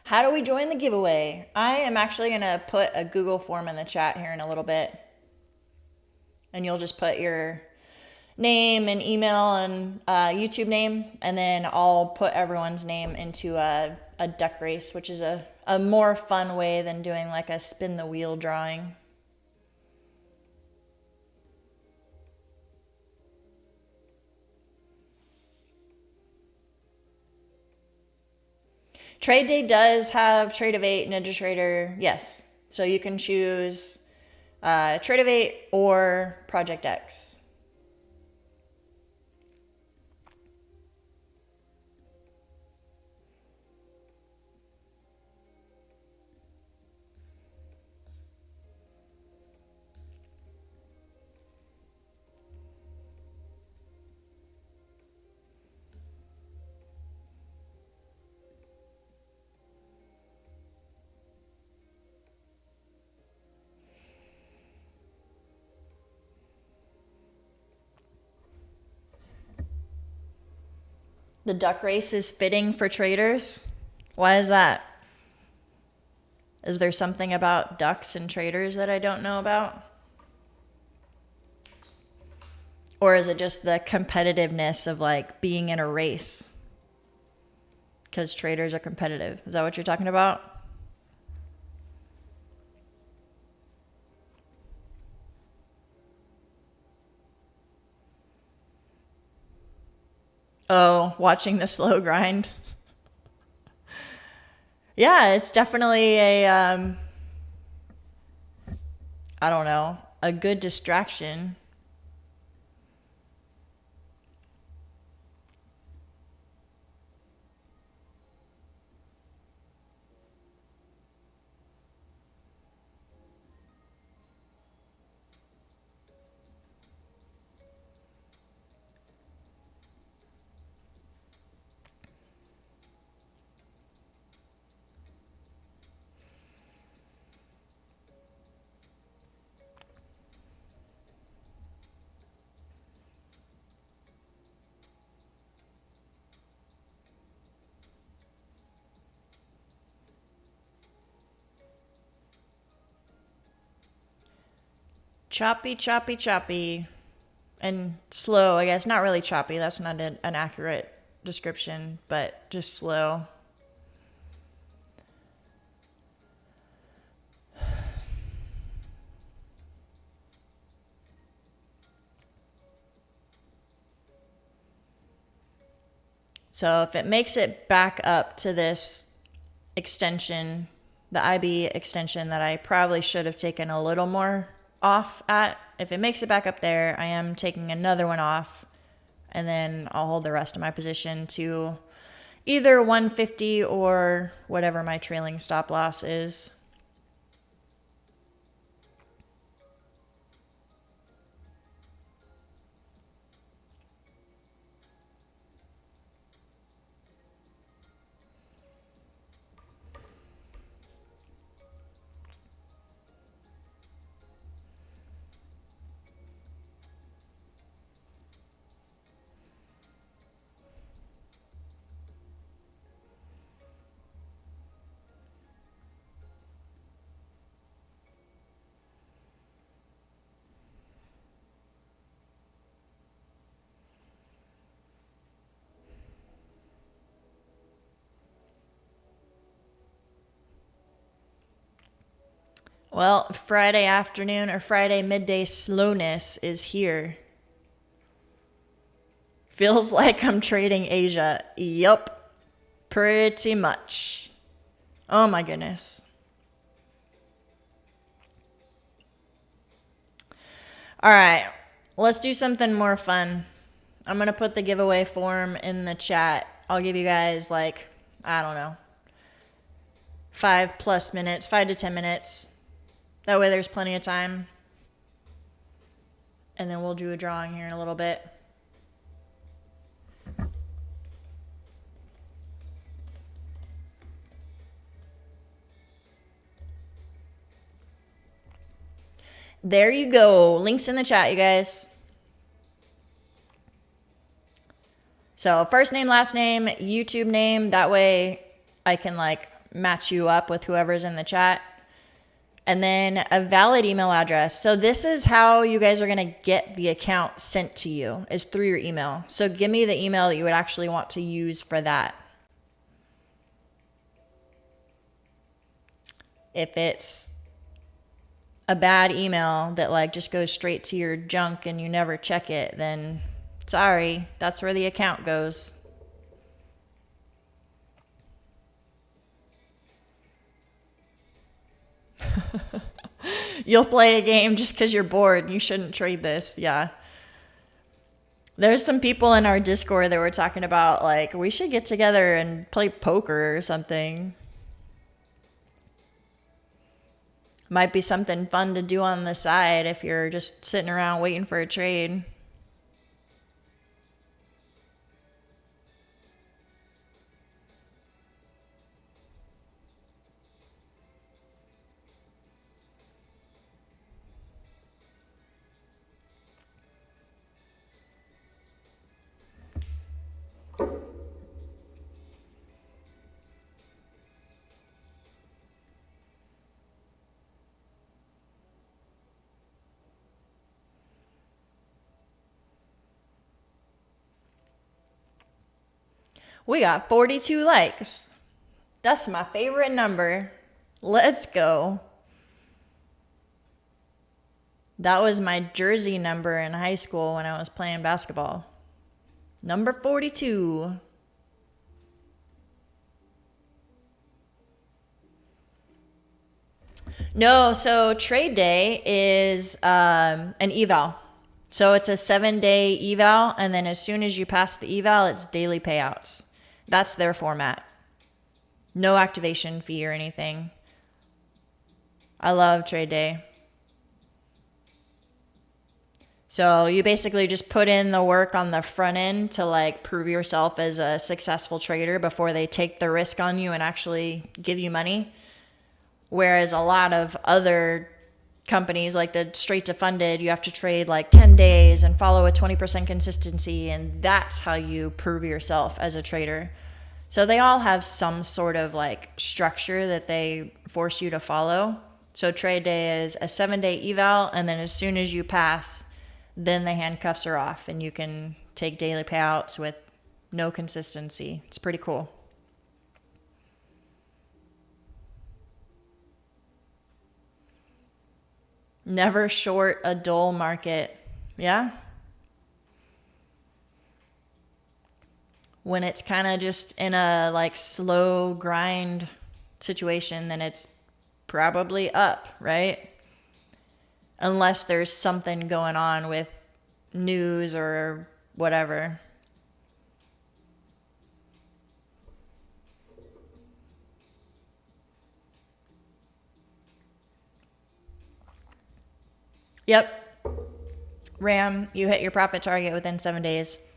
How do we join the giveaway? I am actually going to put a Google form in the chat here in a little bit. And you'll just put your name and email and YouTube name. And then I'll put everyone's name into a duck race, which is a more fun way than doing like a spin the wheel drawing. TradeDay does have Trade of 8, Ninja Trader, yes. So you can choose Trade of 8 or Project X. The duck race is fitting for traders. Why is that? Is there something about ducks and traders that I don't know about? Or is it just the competitiveness of like being in a race? Because traders are competitive. Is that what you're talking about? Oh, watching the slow grind. Yeah, it's definitely a, I don't know, a good distraction. Choppy, choppy, choppy. And slow, I guess. Not really choppy. That's not an accurate description, but just slow. So if it makes it back up to this extension, the IB extension that I probably should have taken a little more off at, if it makes it back up there, I am taking another one off, and then I'll hold the rest of my position to either 150 or whatever my trailing stop loss is. Well, Friday afternoon or Friday midday slowness is here. Feels like I'm trading Asia. Yup, pretty much. Oh my goodness. All right, let's do something more fun. I'm going to put the giveaway form in the chat. I'll give you guys like, I don't know, 5+ minutes, 5 to 10 minutes. That way there's plenty of time. And then we'll do a drawing here in a little bit. There you go. Links in the chat, you guys. So first name, last name, YouTube name. That way I can like match you up with whoever's in the chat. And then a valid email address. So this is how you guys are going to get the account sent to you, is through your email. So give me the email that you would actually want to use for that. If it's a bad email that like just goes straight to your junk and you never check it, then sorry, that's where the account goes. You'll play a game just because you're bored. You shouldn't trade this. Yeah. There's some people in our Discord that were talking about like, we should get together and play poker or something. Might be something fun to do on the side if you're just sitting around waiting for a trade. We got 42 likes. That's my favorite number. Let's go. That was my jersey number in high school when I was playing basketball. Number 42. No, so TradeDay is an eval. So it's a 7-day eval, and then as soon as you pass the eval, it's daily payouts. That's their format. No activation fee or anything. I love TradeDay. So you basically just put in the work on the front end to like prove yourself as a successful trader before they take the risk on you and actually give you money. Whereas a lot of other companies like the straight to funded, you have to trade like 10 days and follow a 20% consistency, and that's how you prove yourself as a trader. So they all have some sort of like structure that they force you to follow. So TradeDay is a 7-day eval, and then as soon as you pass, then the handcuffs are off and you can take daily payouts with no consistency. It's pretty cool. Never short a dull market. Yeah? When it's kind of just in a like slow grind situation, then it's probably up, right? Unless there's something going on with news or whatever. Yep. RAM, you hit your profit target within 7 days.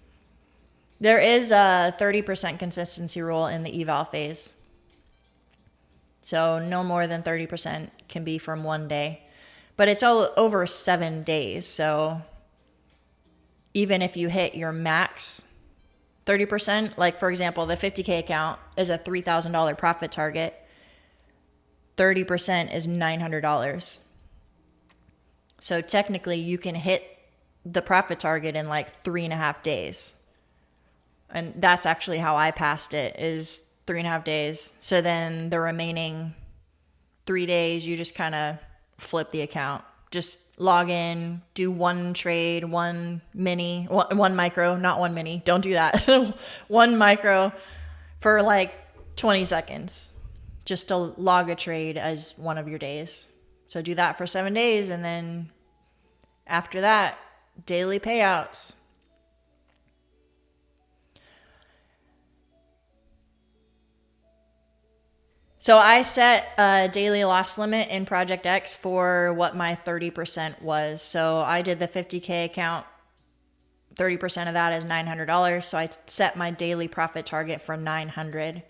There is a 30% consistency rule in the eval phase. So no more than 30% can be from 1 day. But it's all over 7 days. So even if you hit your max 30%, like for example, the 50K account is a $3,000 profit target. 30% is $900. So technically you can hit the profit target in like 3.5 days. And that's actually how I passed it, is 3.5 days. So then the remaining 3 days, you just kind of flip the account. Just log in, do one trade, one micro, not one mini. Don't do that. One micro for like 20 seconds just to log a trade as one of your days. So do that for 7 days, and then after that, daily payouts. So I set a daily loss limit in Project X for what my 30% was. So I did the 50K account. 30% of that is $900. So I set my daily profit target for $900.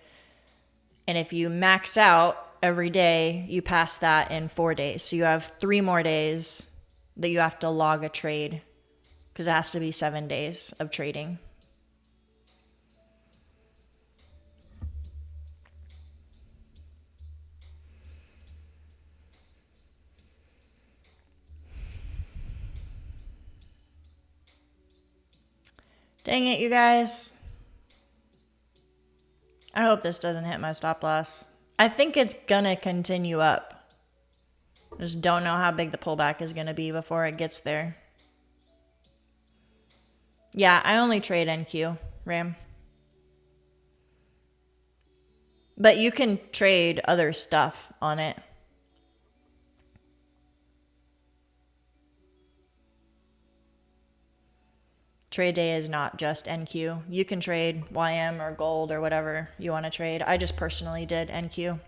And if you max out every day, you pass that in 4 days. So you have 3 more days that you have to log a trade, because it has to be 7 days of trading. Dang it, you guys. I hope this doesn't hit my stop loss. I think it's gonna continue up. Just don't know how big the pullback is gonna be before it gets there. Yeah, I only trade NQ, Ram. But you can trade other stuff on it. TradeDay is not just NQ. You can trade YM or gold or whatever you want to trade. I just personally did NQ.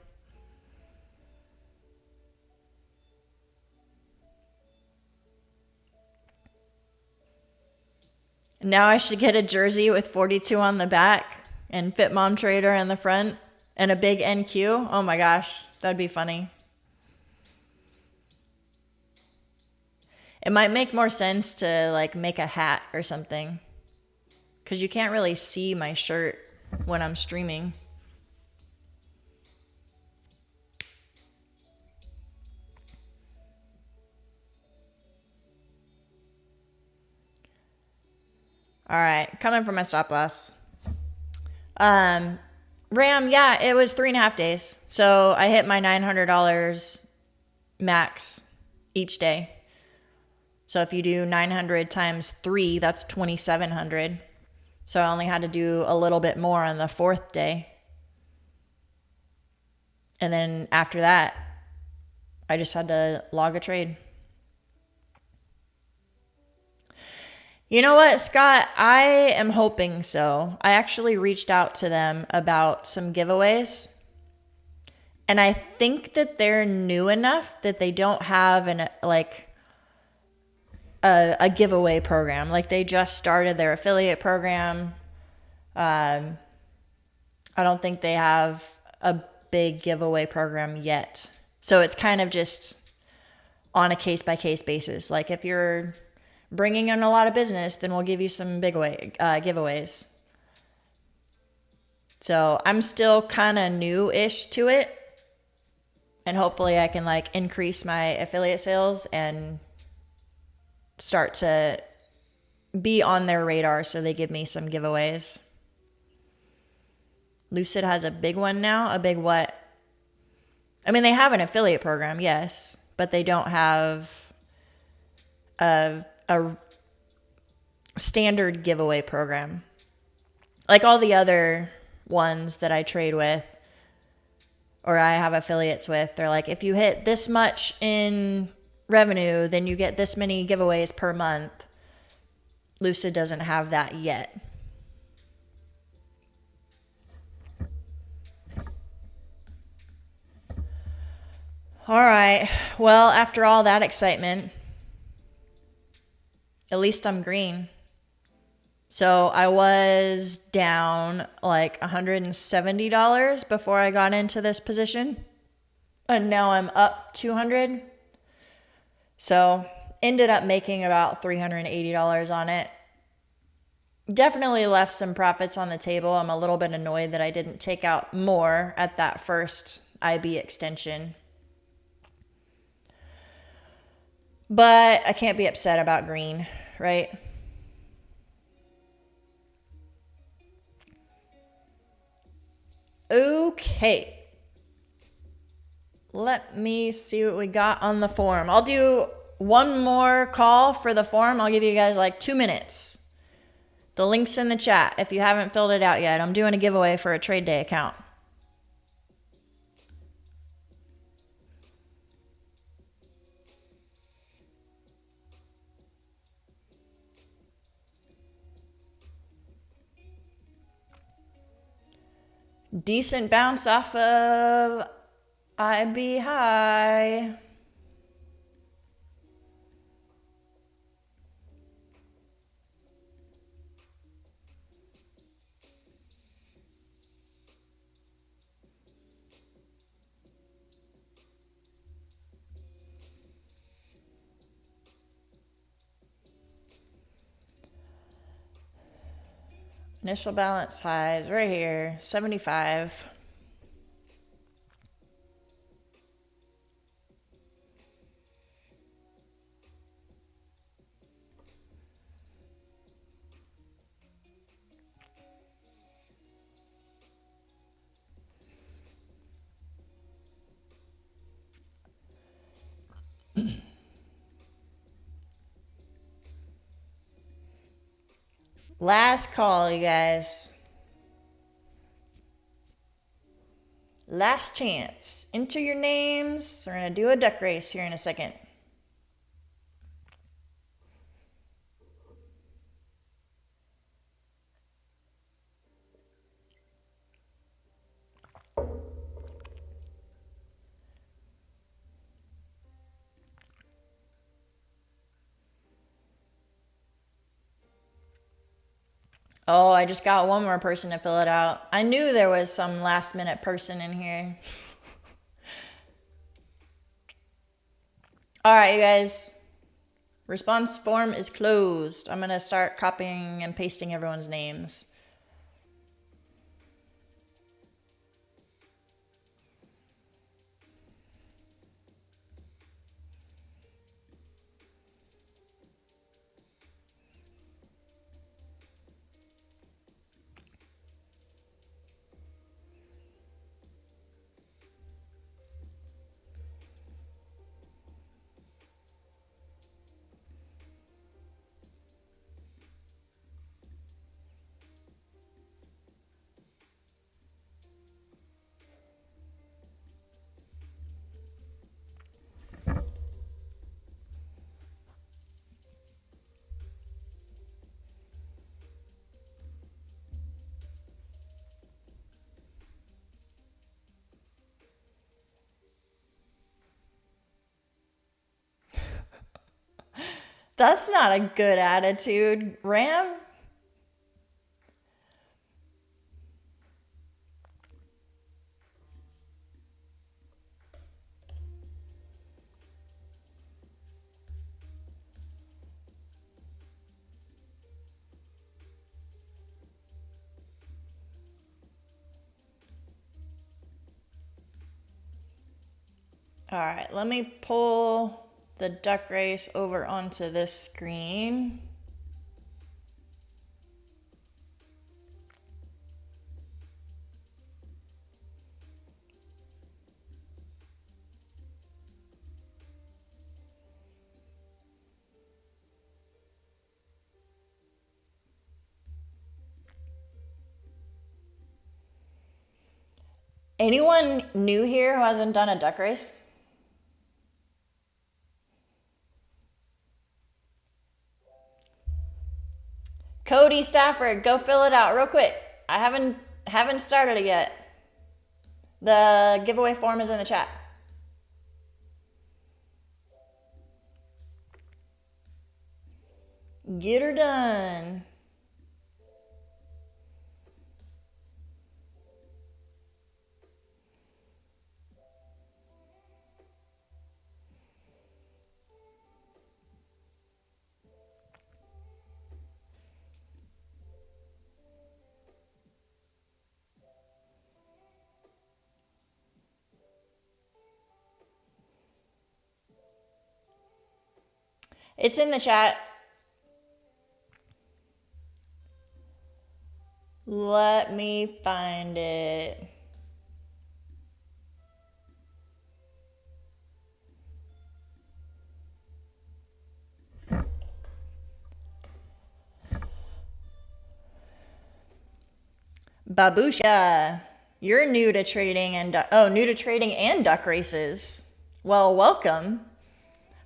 Now I should get a jersey with 42 on the back and Fit Mom Trader in the front and a big NQ. Oh my gosh, that'd be funny. It might make more sense to like make a hat or something, because you can't really see my shirt when I'm streaming. All right, coming for my stop loss. Ram, yeah, it was 3.5 days. So I hit my $900 max each day. So if you do 900 times 3, that's 2,700. So I only had to do a little bit more on the 4th day. And then after that, I just had to log a trade. You know what, Scott? I am hoping so. I actually reached out to them about some giveaways. And I think that they're new enough that they don't have a giveaway program. Like, they just started their affiliate program. I don't think they have a big giveaway program yet. So it's kind of just on a case-by-case basis. Like, if you're bringing in a lot of business, then we'll give you some big giveaways. So I'm still kind of new-ish to it. And hopefully I can like increase my affiliate sales and start to be on their radar so they give me some giveaways. Lucid has a big one now. A big what? I mean, they have an affiliate program, yes, but they don't have a standard giveaway program. Like all the other ones that I trade with or I have affiliates with, they're like, if you hit this much in revenue, then you get this many giveaways per month. Lucid doesn't have that yet. All right. Well, after all that excitement, at least I'm green. So I was down like $170 before I got into this position. And now I'm up $200. So ended up making about $380 on it. Definitely left some profits on the table. I'm a little bit annoyed that I didn't take out more at that first IB extension. But I can't be upset about green, right? Okay. Let me see what we got on the form. I'll do one more call for the form. I'll give you guys like 2 minutes. The link's in the chat if you haven't filled it out yet. I'm doing a giveaway for a TradeDay account. Decent bounce off of IB high. Initial balance highs right here, 75. Last call, you guys. Last chance. Enter your names. We're going to do a duck race here in a second. Oh, I just got one more person to fill it out. I knew there was some last minute person in here. All right, you guys. Response form is closed. I'm going to start copying and pasting everyone's names. That's not a good attitude, Ram. All right, let me pull the duck race over onto this screen. Anyone new here who hasn't done a duck race? Cody Stafford, go fill it out real quick. I haven't started it yet. The giveaway form is in the chat. Get her done. It's in the chat. Let me find it. Babusha, you're new to trading and new to trading and duck races. Well, welcome.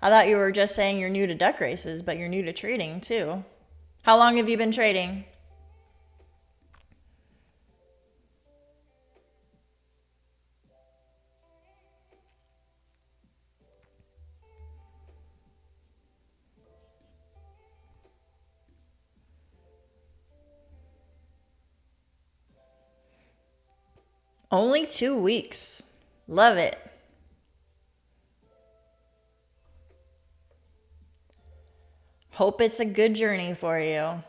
I thought you were just saying you're new to duck races, but you're new to trading too. How long have you been trading? Only 2 weeks. Love it. Hope it's a good journey for you.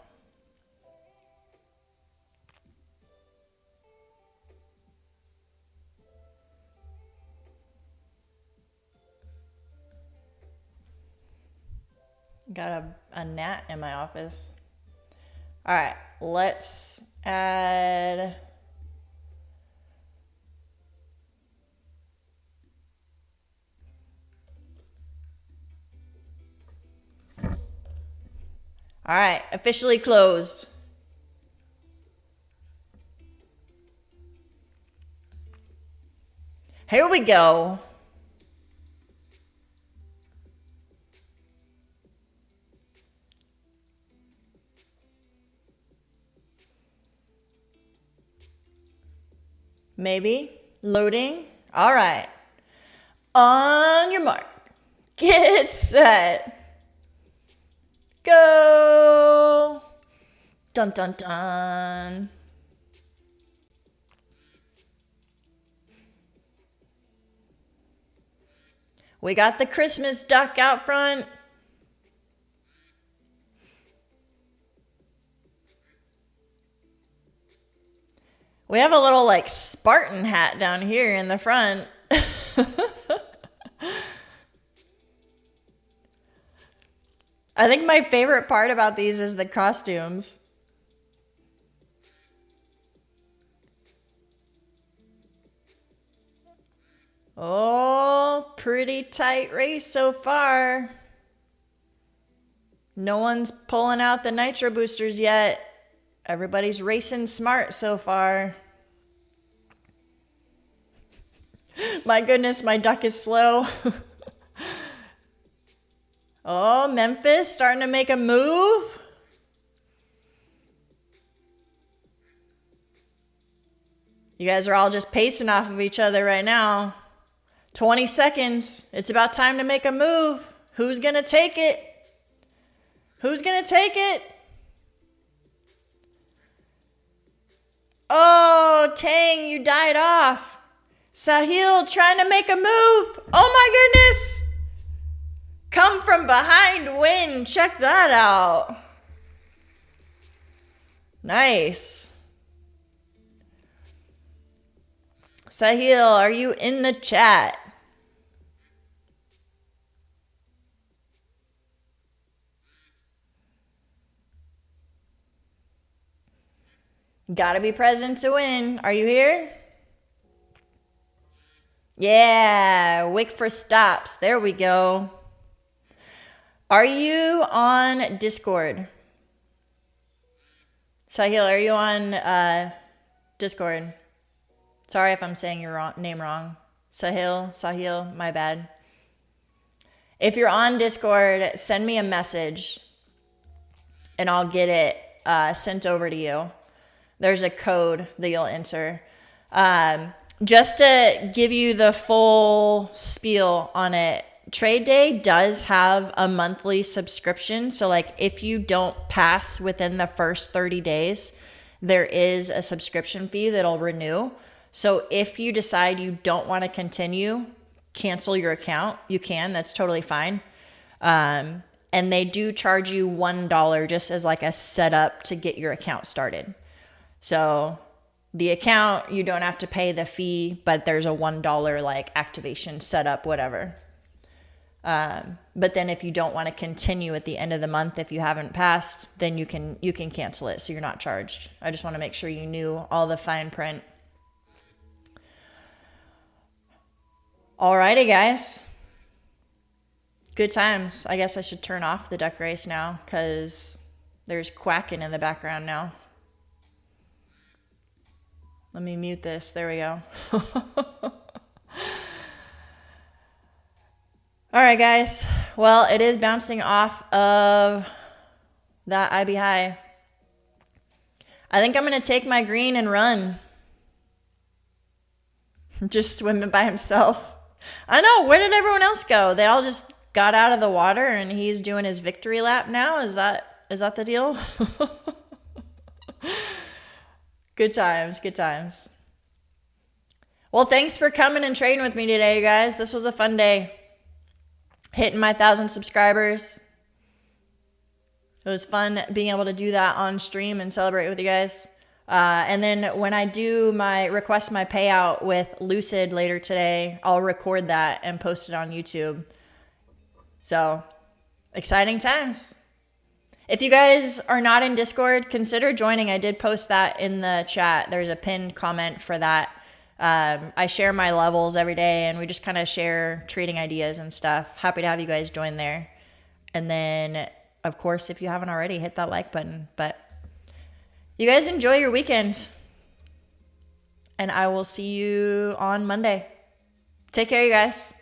Got a gnat in my office. All right, let's add. All right, officially closed. Here we go. Maybe. Loading. All right. On your mark. Get set. Go. Dun dun dun. We got the Christmas duck out front. We have a little like Spartan hat down here in the front. I think my favorite part about these is the costumes. Oh, pretty tight race so far. No one's pulling out the nitro boosters yet. Everybody's racing smart so far. My goodness, my duck is slow. Oh, Memphis starting to make a move. You guys are all just pacing off of each other right now. 20 seconds. It's about time to make a move. Who's going to take it? Who's going to take it? Oh, Tang, you died off. Sahil trying to make a move. Oh my goodness. Come from behind win. Check that out. Nice. Sahil, are you in the chat? Gotta be present to win. Are you here? Yeah, wick for stops. There we go. Are you on Discord? Sahil, are you on Discord? Sorry if I'm saying your name wrong. Sahil, my bad. If you're on Discord, send me a message and I'll get it sent over to you. There's a code that you'll enter. Just to give you the full spiel on it, TradeDay does have a monthly subscription. So like if you don't pass within the first 30 days, there is a subscription fee that'll renew. So if you decide you don't want to continue, cancel your account, you can. That's totally fine. And they do charge you $1 just as like a setup to get your account started. So the account, you don't have to pay the fee, but there's a $1 like activation setup, whatever. But then if you don't want to continue at the end of the month, if you haven't passed, then you can cancel it. So you're not charged. I just want to make sure you knew all the fine print. Alrighty, guys. Good times. I guess I should turn off the duck race now because there's quacking in the background now. Let me mute this. There we go. All right, guys. Well, it is bouncing off of that IB high. I think I'm going to take my green and run. Just swimming by himself. I know. Where did everyone else go? They all just got out of the water and he's doing his victory lap now? Is that the deal? Good times, good times. Well, thanks for coming and trading with me today, you guys. This was a fun day. Hitting my 1,000 subscribers. It was fun being able to do that on stream and celebrate with you guys. And then when I do my request my payout with Lucid later today, I'll record that and post it on YouTube. So, exciting times. If you guys are not in Discord, consider joining. I did post that in the chat. There's a pinned comment for that. I share my levels every day and we just kind of share trading ideas and stuff. Happy to have you guys join there. And then, of course, if you haven't already, hit that like button. But you guys enjoy your weekend. And I will see you on Monday. Take care, you guys.